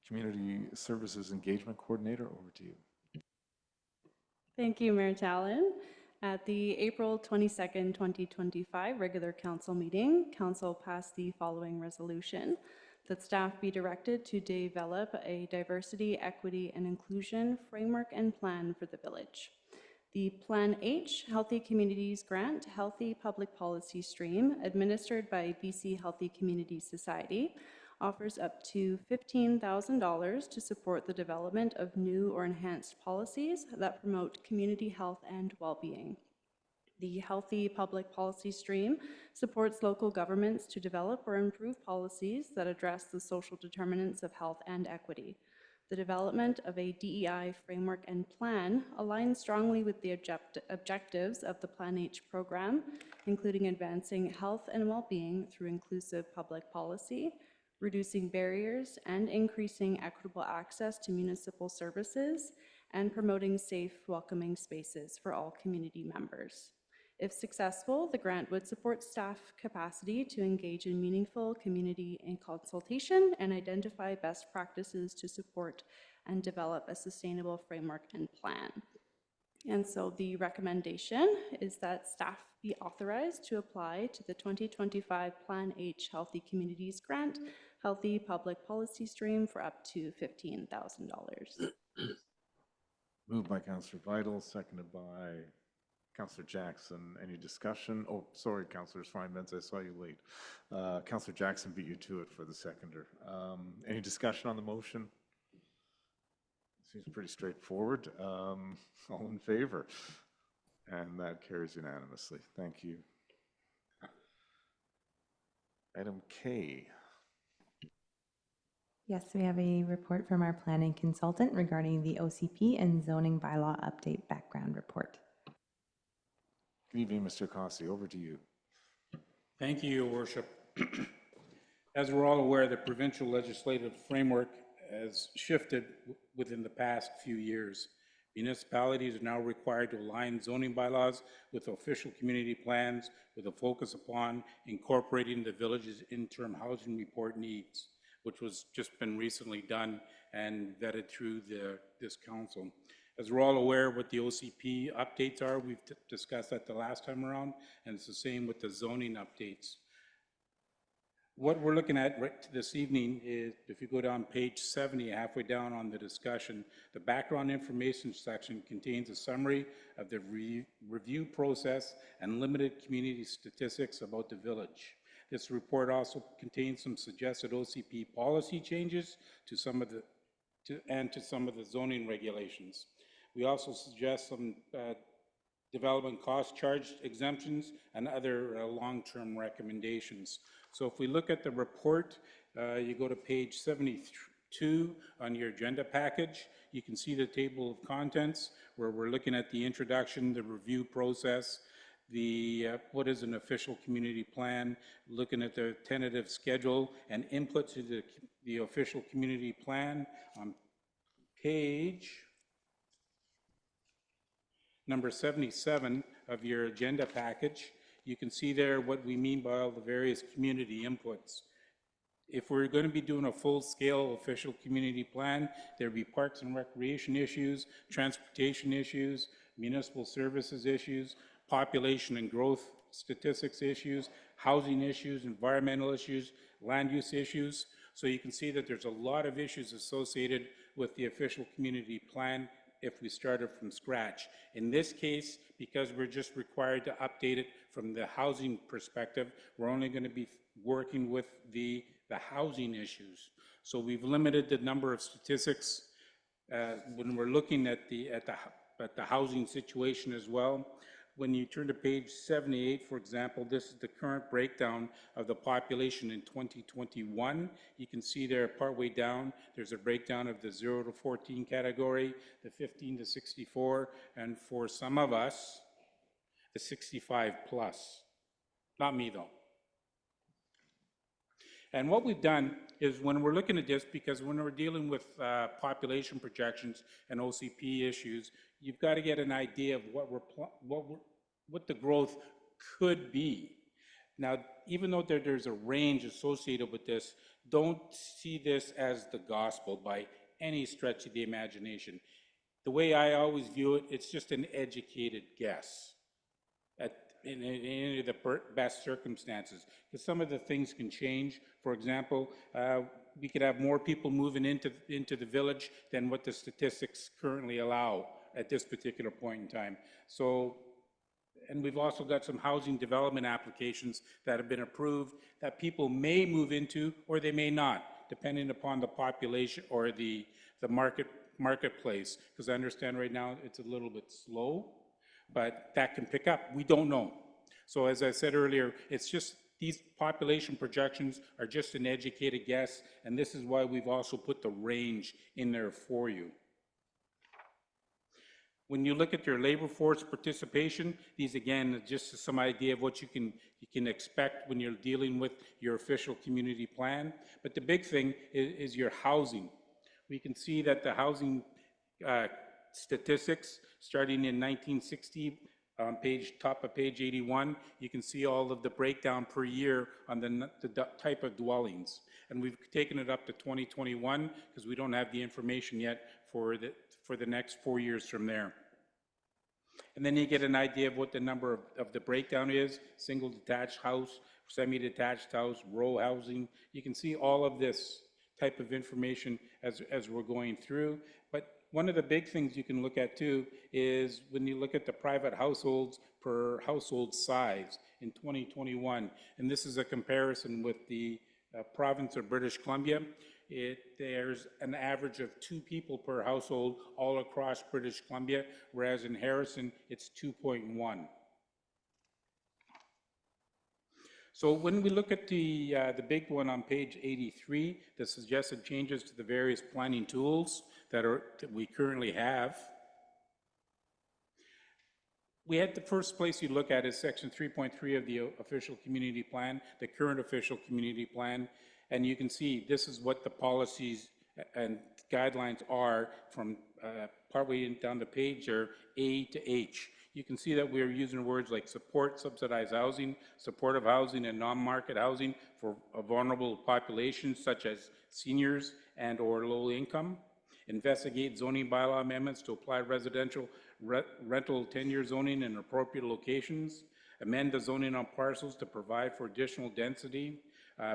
Community Services Engagement Coordinator, over to you. Thank you, Mayor Tallon. At the April 22nd, 2025 regular council meeting, council passed the following resolution: that staff be directed to develop a diversity, equity, and inclusion framework and plan for the village. The Plan H Healthy Communities Grant, Healthy Public Policy Stream, administered by BC Healthy Communities Society, offers up to $15,000 to support the development of new or enhanced policies that promote community health and well-being. The Healthy Public Policy Stream supports local governments to develop or improve policies that address the social determinants of health and equity. The development of a DEI framework and plan aligns strongly with the objectives of the Plan H program, including advancing health and well-being through inclusive public policy, reducing barriers and increasing equitable access to municipal services, and promoting safe, welcoming spaces for all community members. If successful, the grant would support staff capacity to engage in meaningful community and consultation and identify best practices to support and develop a sustainable framework and plan. And so the recommendation is that staff be authorized to apply to the 2025 Plan H Healthy Communities Grant, Healthy Public Policy Stream for up to $15,000. Moved by Councillor Vital, seconded by Councillor Jackson. Any discussion? Oh, sorry, Councillor Swinebens, I saw you late. Councillor Jackson beat you to it for the seconder. Any discussion on the motion? Seems pretty straightforward. All in favor? And that carries unanimously. Thank you. Item K. Yes, we have a report from our planning consultant regarding the OCP and zoning bylaw update background report. Good evening, Mr. Cossey. Over to you. Thank you, Your Worship. As we're all aware, the provincial legislative framework has shifted within the past few years. Municipalities are now required to align zoning bylaws with official community plans with a focus upon incorporating the village's interim housing report needs, which was just been recently done and vetted through this council. As we're all aware what the OCP updates are, we've discussed that the last time around, and it's the same with the zoning updates. What we're looking at right this evening is, if you go down page 70, halfway down on the discussion, the background information section contains a summary of the review process and limited community statistics about the village. This report also contains some suggested OCP policy changes to some of the zoning regulations. We also suggest some development cost charge exemptions and other long-term recommendations. So if we look at the report, you go to page 72 on your agenda package, you can see the table of contents where we're looking at the introduction, the review process, the what is an official community plan, looking at the tentative schedule and input to the official community plan. On page number 77 of your agenda package, you can see there what we mean by all the various community inputs. if we're going to be doing a full-scale official community plan, there'd be parks and recreation issues, transportation issues, municipal services issues, population and growth statistics issues, housing issues, environmental issues, land use issues. So you can see that there's a lot of issues associated with the official community plan if we started from scratch. In this case, because we're just required to update it from the housing perspective, we're only going to be working with the housing issues. So we've limited the number of statistics when we're looking at the housing situation as well. When you turn to page 78, for example, this is the current breakdown of the population in 2021. You can see there partway down, there's a breakdown of the 0 to 14 category, the 15 to 64, and for some of us, the 65 plus. Not me though. And what we've done is when we're looking at this, because when we're dealing with population projections and OCP issues, you've got to get an idea of what the growth could be. Now, even though there's a range associated with this, don't see this as the gospel by any stretch of the imagination. The way I always view it, it's just an educated guess in any of the best circumstances, because some of the things can change. For example, we could have more people moving into the village than what the statistics currently allow at this particular point in time. So, and we've also got some housing development applications that have been approved that people may move into or they may not, depending upon the population or the marketplace, because I understand right now it's a little bit slow, but that can pick up. We don't know. So as I said earlier, it's just these population projections are just an educated guess, and this is why we've also put the range in there for you. When you look at your labor force participation, these again, just some idea of what you can expect when you're dealing with your official community plan. But the big thing is your housing. We can see that the housing statistics starting in 1960 on top of page 81, you can see all of the breakdown per year on the type of dwellings. And we've taken it up to 2021 because we don't have the information yet for the next 4 years from there. And then you get an idea of what the number of the breakdown is: single detached house, semi-detached house, row housing. You can see all of this type of information as we're going through. But one of the big things you can look at too is when you look at the private households per household size in 2021, and this is a comparison with the province of British Columbia. There's an average of 2 people per household all across British Columbia, whereas in Harrison it's 2.1. So when we look at the big one on page 83, the suggested changes to the various planning tools that we currently have, we had the first place you look at is section 3.3 of the official community plan, the current official community plan, and you can see this is what the policies and guidelines are from partway down the page, or A to H. You can see that we're using words like support subsidized housing, supportive housing, and non-market housing for vulnerable populations such as seniors and or low income. Investigate zoning bylaw amendments to apply residential rental tenure zoning in appropriate locations. Amend the zoning on parcels to provide for additional density.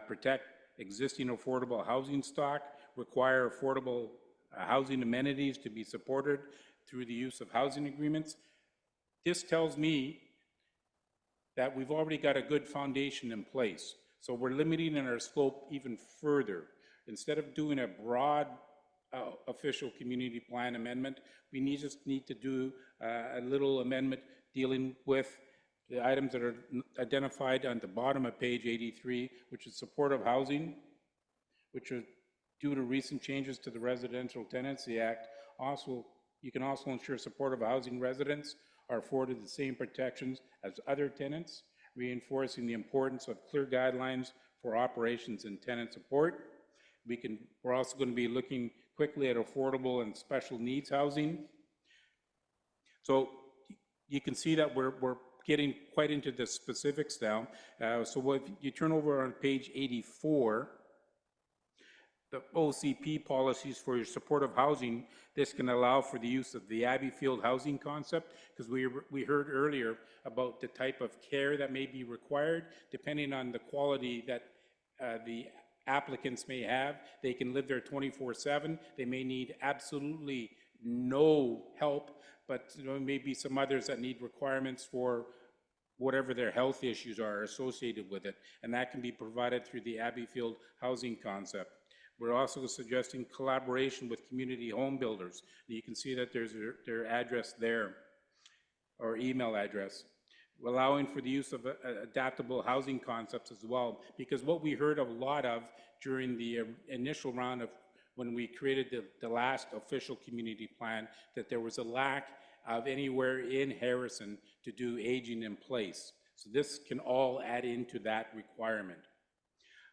Protect existing affordable housing stock. Require affordable housing amenities to be supported through the use of housing agreements. This tells me that we've already got a good foundation in place. So we're limiting in our scope even further. Instead of doing a broad official community plan amendment, we just need to do a little amendment dealing with the items that are identified on the bottom of page 83, which is supportive housing, which is due to recent changes to the Residential Tenancy Act. Also, you can also ensure supportive housing residents are afforded the same protections as other tenants, reinforcing the importance of clear guidelines for operations and tenant support. We're also going to be looking quickly at affordable and special needs housing. So you can see that we're getting quite into the specifics now. So if you turn over on page 84, the OCP policies for your supportive housing, this can allow for the use of the Abbeyfield housing concept, because we heard earlier about the type of care that may be required, depending on the quality that the applicants may have. They can live there 24/7. They may need absolutely no help, but there may be some others that need requirements for whatever their health issues are associated with it, and that can be provided through the Abbeyfield housing concept. We're also suggesting collaboration with community home builders. You can see that there's their address there, or email address, allowing for the use of adaptable housing concepts as well, because what we heard a lot of during the initial round of when we created the last official community plan, that there was a lack of anywhere in Harrison to do aging in place. So this can all add into that requirement.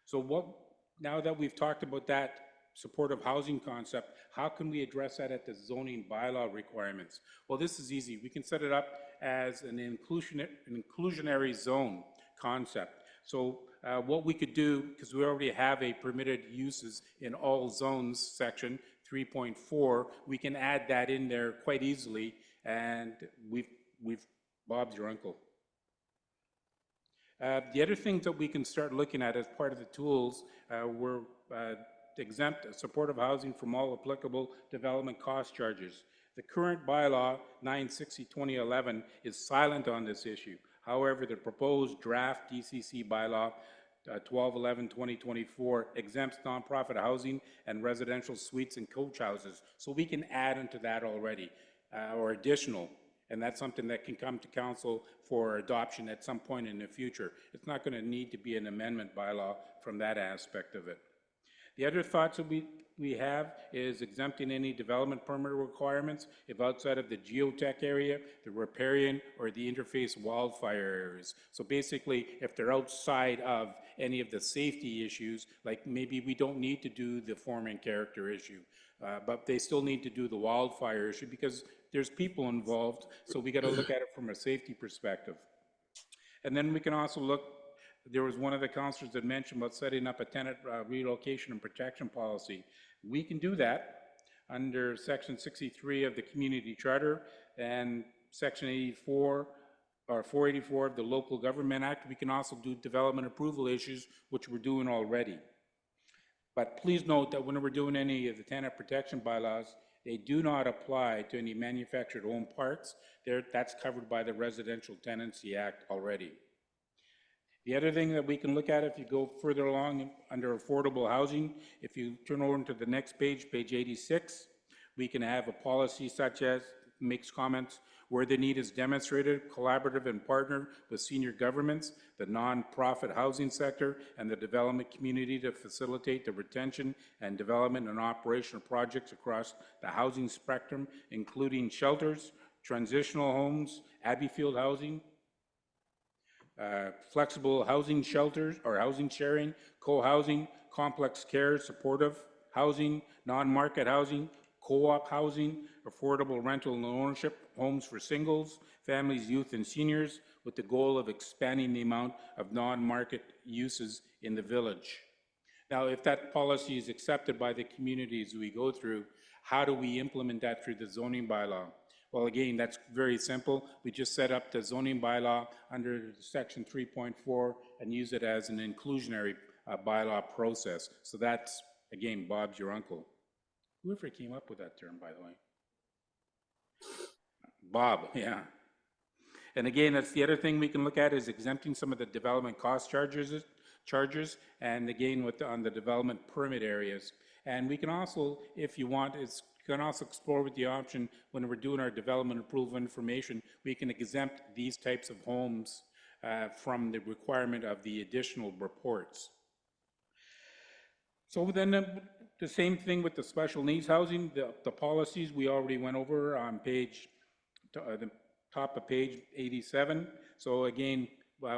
So now that we've talked about that supportive housing concept, how can we address that at the zoning bylaw requirements? Well, this is easy. We can set it up as an inclusionary zone concept. So what we could do, because we already have a permitted uses in all zones section 3.4, we can add that in there quite easily, and Bob's your uncle. The other things that we can start looking at as part of the tools, we're exempt supportive housing from all applicable development cost charges. The current bylaw 960-2011 is silent on this issue. However, the proposed draft DCC bylaw 1211-2024 exempts nonprofit housing and residential suites and coach houses. So we can add into that already, or additional. And that's something that can come to council for adoption at some point in the future. It's not going to need to be an amendment bylaw from that aspect of it. The other thoughts that we have is exempting any development permit requirements if outside of the geotech area, the riparian, or the interface wildfire areas. So basically, if they're outside of any of the safety issues, like maybe we don't need to do the form and character issue, but they still need to do the wildfire issue because there's people involved, so we got to look at it from a safety perspective. And then we can also look, there was one of the councillors that mentioned about setting up a tenant relocation and protection policy. We can do that under section 63 of the community charter and section 84 or 484 of the local government act. We can also do development approval issues, which we're doing already. But please note that when we're doing any of the tenant protection bylaws, they do not apply to any manufactured home parks. That's covered by the Residential Tenancy Act already. The other thing that we can look at, if you go further along under affordable housing, if you turn over to the next page, page 86, we can have a policy such as, makes comments, where the need is demonstrated, collaborative and partner with senior governments, the non-profit housing sector, and the development community to facilitate the retention and development and operation of projects across the housing spectrum, including shelters, transitional homes, Abbeyfield housing, flexible housing shelters or housing sharing, co-housing, complex care, supportive housing, non-market housing, co-op housing, affordable rental and ownership, homes for singles, families, youth, and seniors, with the goal of expanding the amount of non-market uses in the village. Now, if that policy is accepted by the communities we go through, how do we implement that through the zoning bylaw? Well, again, that's very simple. We just set up the zoning bylaw under section 3.4 and use it as an inclusionary bylaw process. So that's, again, Bob's your uncle. Whoever came up with that term, by the way. Bob, yeah. And again, that's the other thing we can look at is exempting some of the development cost charges, and again, on the development permit areas. And we can also, if you want, can also explore with the option when we're doing our development approval information, we can exempt these types of homes from the requirement of the additional reports. So then the same thing with the special needs housing, the policies we already went over on page, the top of page 87. So again,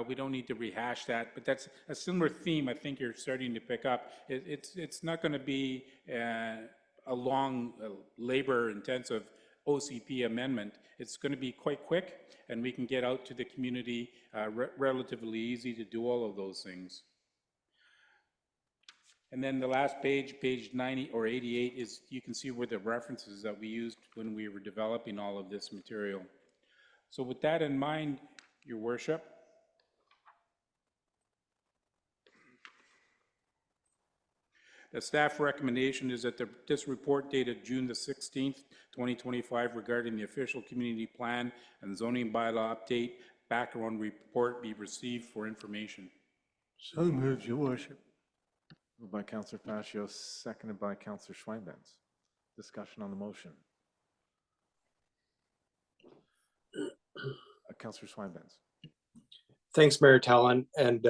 we don't need to rehash that, but that's a similar theme I think you're starting to pick up. It's not going to be a long, labor-intensive OCP amendment. It's going to be quite quick, and we can get out to the community relatively easy to do all of those things. And then the last page, page 90 or 88, is you can see where the references that we used when we were developing all of this material. So with that in mind, Your Worship, the staff recommendation is that this report dated June the 16th, 2025 regarding the official community plan and zoning bylaw update background report be received for information. So moved, Your Worship. Moved by Councillor Pacheco, seconded by Councillor Schweinbenz. Discussion on the motion. Councillor Schweinbenz. Thanks, Mayor Talon. And,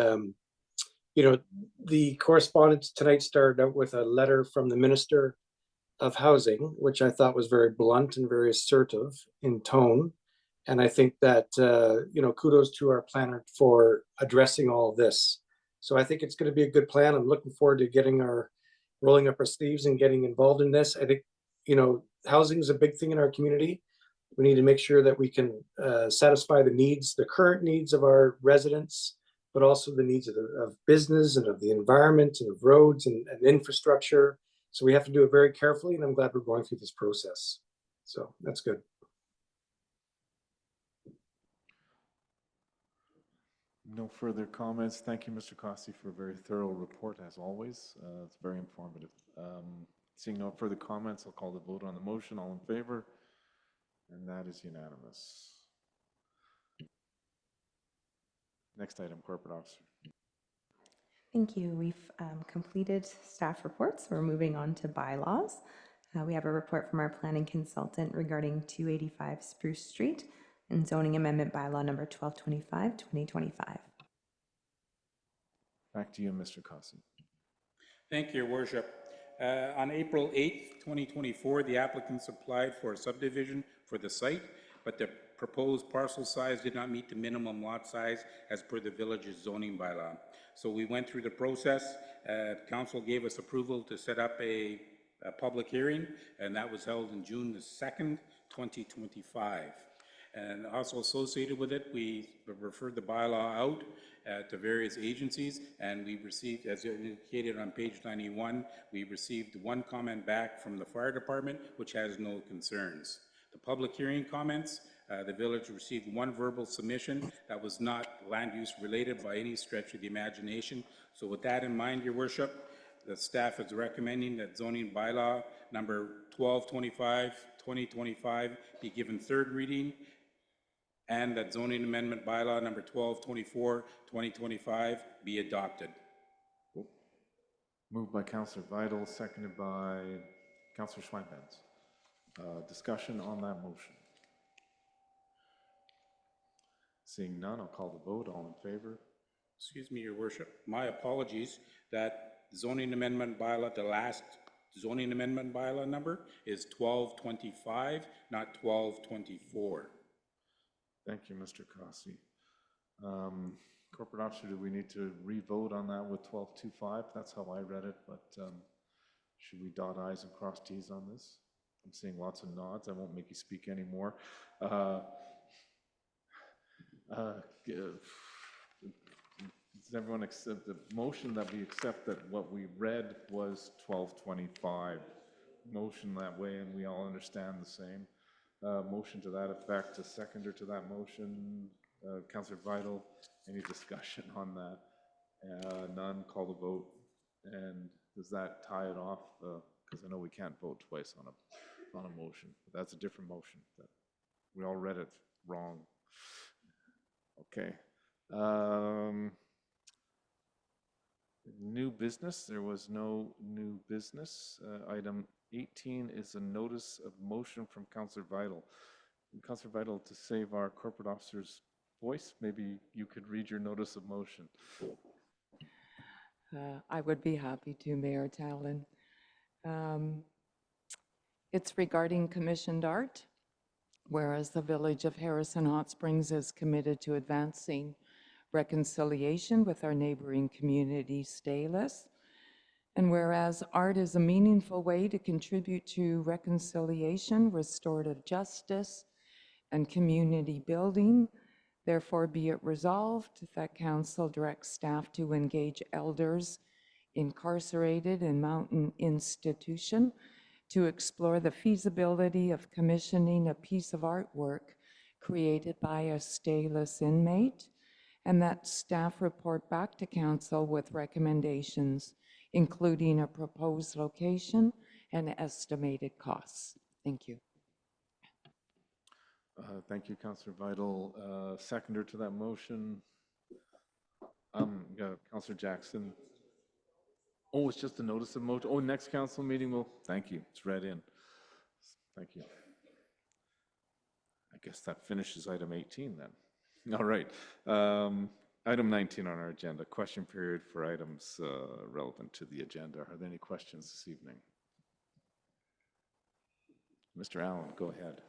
you know, the correspondence tonight started out with a letter from the Minister of Housing, which I thought was very blunt and very assertive in tone. And I think that, you know, kudos to our planner for addressing all of this. So I think it's going to be a good plan. I'm looking forward to rolling up our sleeves and getting involved in this. I think, you know, housing is a big thing in our community. We need to make sure that we can satisfy the current needs of our residents, but also the needs of business and of the environment and of roads and infrastructure. So we have to do it very carefully, and I'm glad we're going through this process. So that's good. No further comments. Thank you, Mr. Cossey, for a very thorough report, as always. It's very informative. Seeing no further comments, I'll call the vote on the motion. All in favor? And that is unanimous. Next item, Corporate Officer. Thank you. We've completed staff reports. We're moving on to bylaws. We have a report from our planning consultant regarding 285 Spruce Street and zoning amendment bylaw number 1225, 2025. Back to you, Mr. Cossey. Thank you, Your Worship. On April 8th, 2024, the applicants applied for a subdivision for the site, but the proposed parcel size did not meet the minimum lot size as per the village's zoning bylaw. So we went through the process. Council gave us approval to set up a public hearing, and that was held in June the 2nd, 2025. And also associated with it, we referred the bylaw out to various agencies, and we received, as indicated on page 91, we received one comment back from the fire department, which has no concerns. The public hearing comments, the village received one verbal submission that was not land use related by any stretch of the imagination. So with that in mind, Your Worship, the staff is recommending that zoning bylaw number 1225, 2025 be given third reading, and that zoning amendment bylaw number 1224, 2025 be adopted. Moved by Councillor Vital, seconded by Councillor Schweinbenz. Discussion on that motion. Seeing none, I'll call the vote. All in favor? Excuse me, Your Worship. My apologies. That zoning amendment bylaw, the last zoning amendment bylaw number is 1225, not 1224. Thank you, Mr. Cossey. Corporate Officer, do we need to re-vote on that with 1225? That's how I read it, but should we dot I's and cross T's on this? I'm seeing lots of nods. I won't make you speak anymore. Does everyone accept the motion that we accept that what we read was 1225? Motion that way, and we all understand the same. Motion to that effect, a seconder to that motion. Councillor Vital, any discussion on that? None, call the vote. And does that tie it off? Because I know we can't vote twice on a motion. But that's a different motion. We all read it wrong. Okay. New business, there was no new business. Item 18 is a notice of motion from Councillor Vital. Councillor Vital, to save our corporate officer's voice, maybe you could read your notice of motion. I would be happy to, Mayor Talon. It's regarding commissioned art, whereas the Village of Harrison Hot Springs is committed to advancing reconciliation with our neighboring community, Stayless. And whereas art is a meaningful way to contribute to reconciliation, restorative justice, and community building, therefore be it resolved that Council directs staff to engage elders incarcerated in Mountain Institution to explore the feasibility of commissioning a piece of artwork created by a stayless inmate, and that staff report back to council with recommendations, including a proposed location and estimated costs. Thank you. Thank you, Councillor Vital. Seconder to that motion. Councillor Jackson. Oh, it's just a notice of motion. Oh, next council meeting will, thank you. It's read in. Thank you. I guess that finishes item 18 then. All right. Item 19 on our agenda, question period for items relevant to the agenda. Are there any questions this evening? Mr. Allen, go ahead.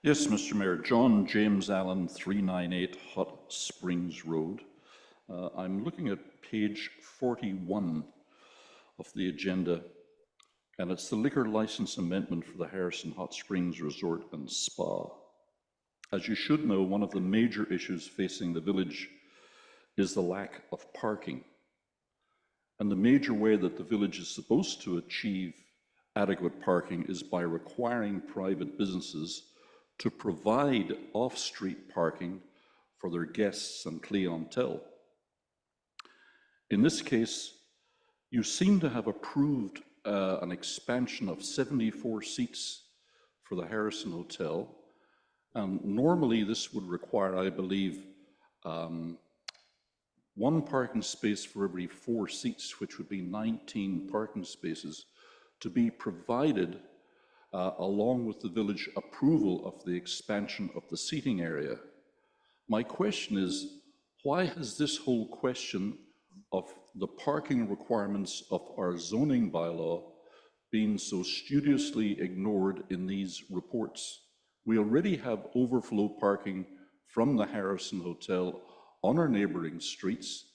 Yes, Mr. Mayor. John James Allen, 398 Hot Springs Road. I'm looking at page 41 of the agenda, and it's the liquor license amendment for the Harrison Hot Springs Resort and Spa. As you should know, one of the major issues facing the village is the lack of parking. And the major way that the village is supposed to achieve adequate parking is by requiring private businesses to provide off-street parking for their guests and clientele. In this case, you seem to have approved an expansion of 74 seats for the Harrison Hotel. And normally this would require, I believe, one parking space for every 4 seats, which would be 19 parking spaces, to be provided along with the village approval of the expansion of the seating area. My question is, why has this whole question of the parking requirements of our zoning bylaw been so studiously ignored in these reports? We already have overflow parking from the Harrison Hotel on our neighboring streets,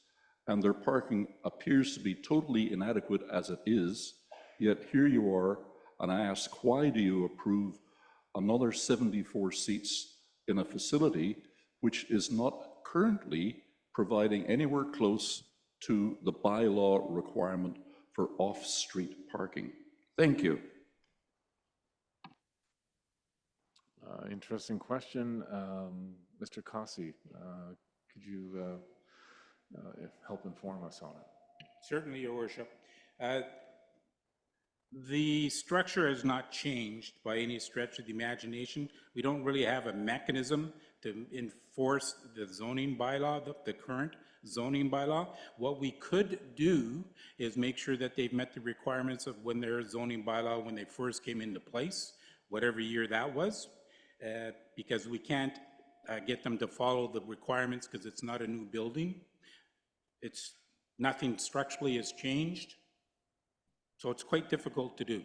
and their parking appears to be totally inadequate as it is, yet here you are, and I ask, why do you approve another 74 seats in a facility which is not currently providing anywhere close to the bylaw requirement for off-street parking? Thank you. Interesting question. Mr. Cossey, could you help inform us on it? Certainly, Your Worship. The structure has not changed by any stretch of the imagination. We don't really have a mechanism to enforce the zoning bylaw, the current zoning bylaw. What we could do is make sure that they've met the requirements of when their zoning bylaw, when they first came into place, whatever year that was, because we can't get them to follow the requirements because it's not a new building. It's nothing structurally has changed. So it's quite difficult to do.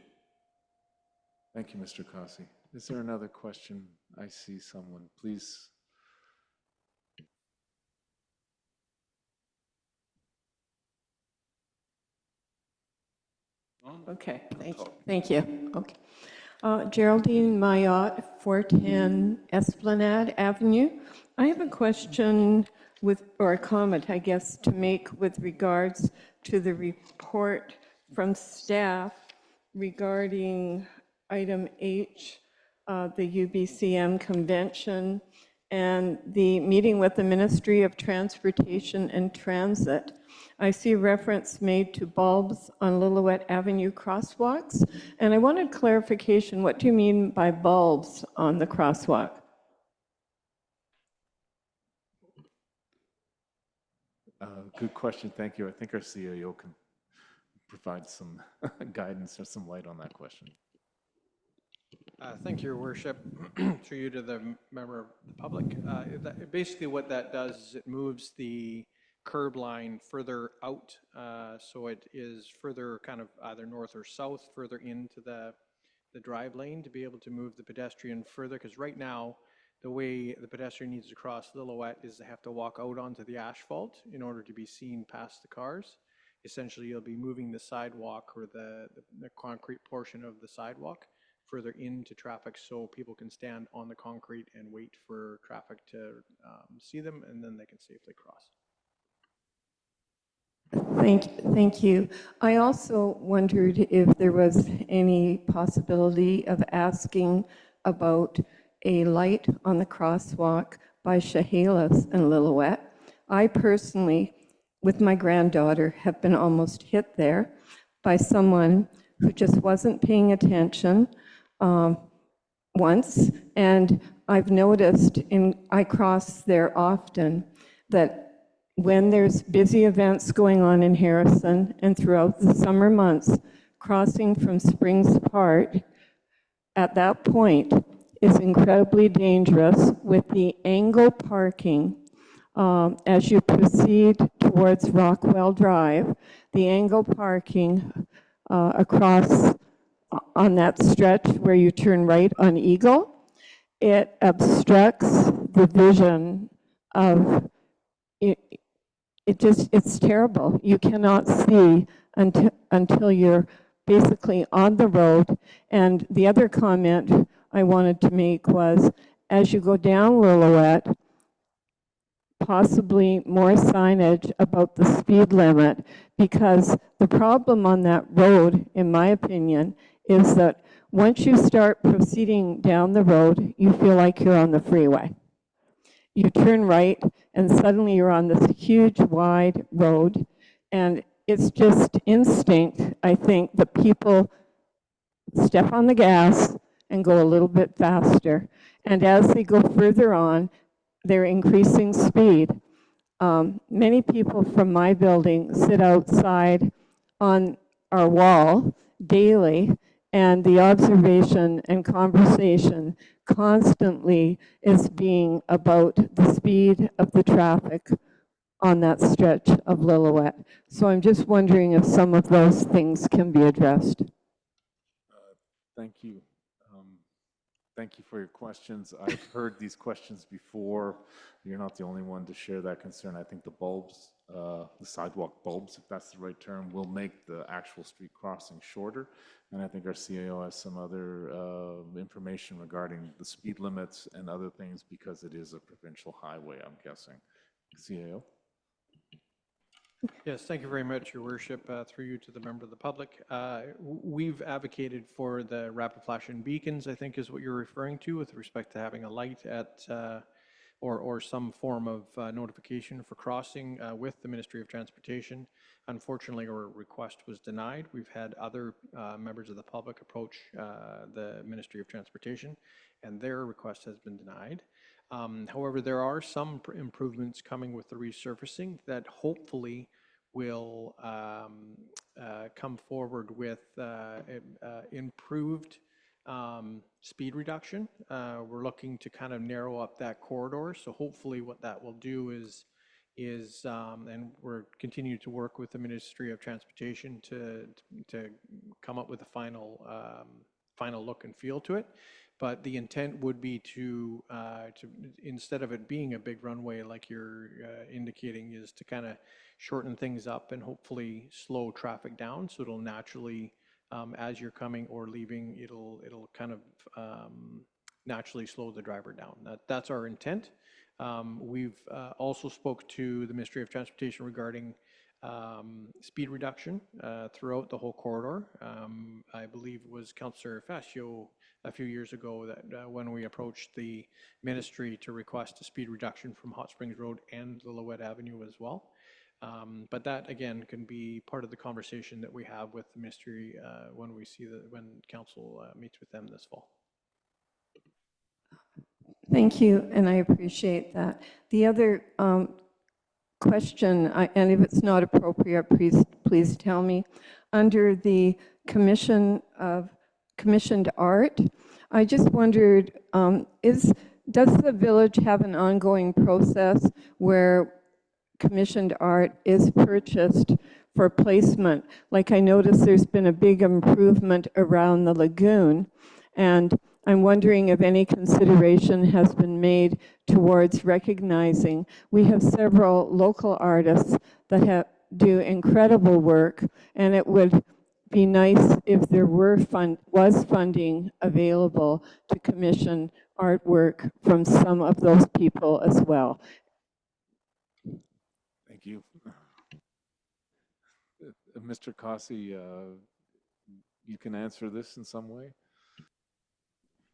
Thank you, Mr. Cossey. Is there another question? I see someone. Please. Okay, thank you. Okay. Geraldine Mayotte, 410 Esplanade Avenue. I have a question or a comment, I guess, to make with regards to the report from staff regarding item H, the UBCM convention, and the meeting with the Ministry of Transportation and Transit. I see reference made to bulbs on Lillooet Avenue crosswalks, and I wanted clarification. What do you mean by bulbs on the crosswalk? Good question, thank you. I think our CAO can provide some guidance or some light on that question. Thank you, Your Worship. Through you to the member of the public. Basically what that does is it moves the curb line further out, so it is further kind of either north or south, further into the drive lane to be able to move the pedestrian further, because right now the way the pedestrian needs to cross Lillooet is they have to walk out onto the asphalt in order to be seen past the cars. Essentially, you'll be moving the sidewalk or the concrete portion of the sidewalk further into traffic so people can stand on the concrete and wait for traffic to see them, and then they can safely cross. Thank you. I also wondered if there was any possibility of asking about a light on the crosswalk by Chehalis and Lillooet. I personally, with my granddaughter, have been almost hit there by someone who just wasn't paying attention once. And I've noticed, I cross there often, that when there's busy events going on in Harrison and throughout the summer months, crossing from Springs Park at that point is incredibly dangerous with the angle parking. As you proceed towards Rockwell Drive, the angle parking across on that stretch where you turn right on Eagle, it obstructs the vision of it. It's terrible. You cannot see until you're basically on the road. And the other comment I wanted to make was, as you go down Lillooet, possibly more signage about the speed limit, because the problem on that road, in my opinion, is that once you start proceeding down the road, you feel like you're on the freeway. You turn right, and suddenly you're on this huge, wide road, and it's just instinct, I think, that people step on the gas and go a little bit faster. And as they go further on, they're increasing speed. Many people from my building sit outside on our wall daily, and the observation and conversation constantly is being about the speed of the traffic on that stretch of Lillooet. So I'm just wondering if some of those things can be addressed. Thank you. Thank you for your questions. I've heard these questions before. You're not the only one to share that concern. I think the bulbs, the sidewalk bulbs, if that's the right term, will make the actual street crossing shorter. And I think our CAO has some other information regarding the speed limits and other things because it is a provincial highway, I'm guessing. CAO? Yes, thank you very much, Your Worship. Through you to the member of the public. We've advocated for the rapid flashing beacons, I think is what you're referring to with respect to having a light at, or some form of notification for crossing with the Ministry of Transportation. Unfortunately, our request was denied. We've had other members of the public approach the Ministry of Transportation, and their request has been denied. However, there are some improvements coming with the resurfacing that hopefully will come forward with improved speed reduction. We're looking to kind of narrow up that corridor. So hopefully what that will do is and we're continuing to work with the Ministry of Transportation to come up with a final look and feel to it. But the intent would be to instead of it being a big runway like you're indicating, is to kind of shorten things up and hopefully slow traffic down. So it'll naturally, as you're coming or leaving, it'll kind of naturally slow the driver down. That's our intent. We've also spoke to the Ministry of Transportation regarding speed reduction throughout the whole corridor. I believe it was Councillor Fascio a few years ago that when we approached the ministry to request a speed reduction from Hot Springs Road and Lillooet Avenue as well. But that again can be part of the conversation that we have with the ministry when council meets with them this fall. Thank you, and I appreciate that. The other question, and if it's not appropriate, please tell me. Under the commissioned art, I just wondered, does the village have an ongoing process where commissioned art is purchased for placement? Like I noticed there's been a big improvement around the lagoon, and I'm wondering if any consideration has been made towards recognizing. We have several local artists that do incredible work, and it would be nice if there was funding available to commission artwork from some of those people as well. Thank you. Mr. Cossey, you can answer this in some way?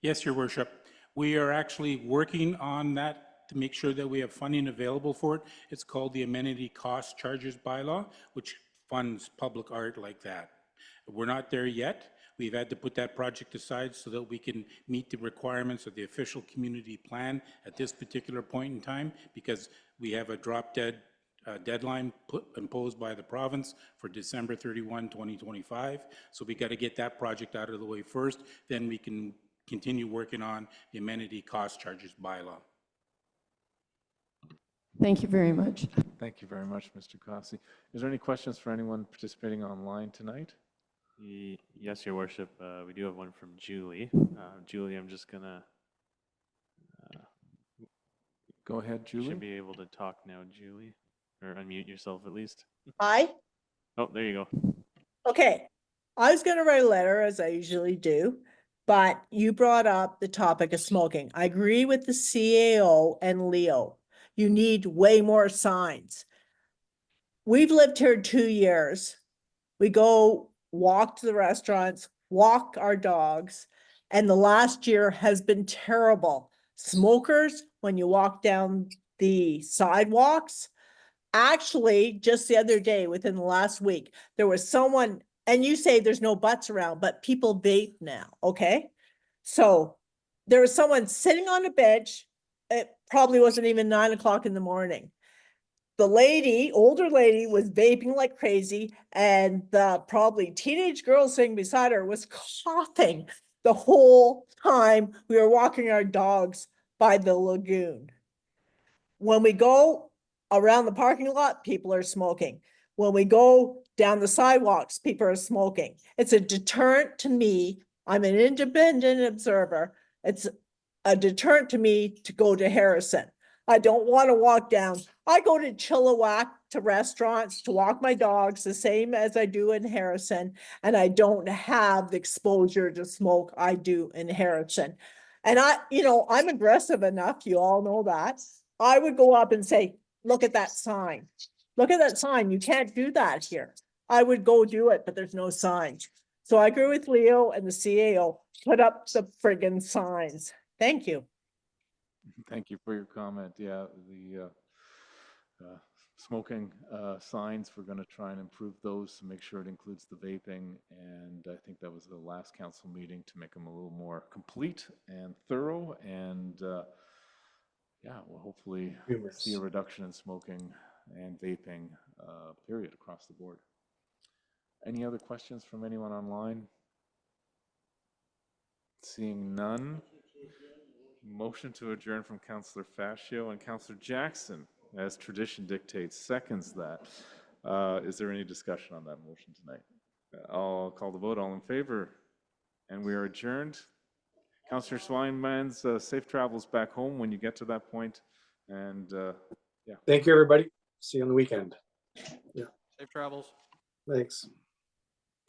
Yes, Your Worship. We are actually working on that to make sure that we have funding available for it. It's called the Amenity Cost Charges Bylaw, which funds public art like that. We're not there yet. We've had to put that project aside so that we can meet the requirements of the official community plan at this particular point in time, because we have a drop-dead deadline imposed by the province for December 31, 2025. So we got to get that project out of the way first, then we can continue working on the amenity cost charges bylaw. Thank you very much. Thank you very much, Mr. Cossey. Is there any questions for anyone participating online tonight? Yes, Your Worship. We do have one from Julie. Julie, I'm just gonna. Go ahead, Julie. You should be able to talk now, Julie, or unmute yourself at least. Hi. Oh, there you go. Okay. I was going to write a letter, as I usually do, but you brought up the topic of smoking. I agree with the CAO and Leo. You need way more signs. We've lived here 2 years. We go walk to the restaurants, walk our dogs, and the last year has been terrible. Smokers, when you walk down the sidewalks, actually, just the other day, within the last week, there was someone, and you say there's no butts around, but people vape now, okay? So there was someone sitting on a bench. It probably wasn't even 9 o'clock in the morning. The lady, older lady, was vaping like crazy, and the probably teenage girl sitting beside her was coughing the whole time we were walking our dogs by the lagoon. When we go around the parking lot, people are smoking. When we go down the sidewalks, people are smoking. It's a deterrent to me. I'm an independent observer. It's a deterrent to me to go to Harrison. I don't want to walk down. I go to Chilliwack to restaurants to walk my dogs the same as I do in Harrison, and I don't have the exposure to smoke I do in Harrison. And I'm aggressive enough, you all know that. I would go up and say, look at that sign. Look at that sign. You can't do that here. I would go do it, but there's no signs. So I agree with Leo and the CAO, put up the friggin' signs. Thank you. Thank you for your comment. Yeah, the smoking signs, we're going to try and improve those to make sure it includes the vaping. And I think that was the last council meeting to make them a little more complete and thorough. And yeah, we'll hopefully see a reduction in smoking and vaping, period, across the board. Any other questions from anyone online? Seeing none. Motion to adjourn from Councillor Fascio, and Councillor Jackson, as tradition dictates, seconds that. Is there any discussion on that motion tonight? I'll call the vote. All in favor? And we are adjourned. Councillor Swinemans, safe travels back home when you get to that point. And yeah. Thank you, everybody. See you on the weekend. Yeah. Safe travels. Thanks.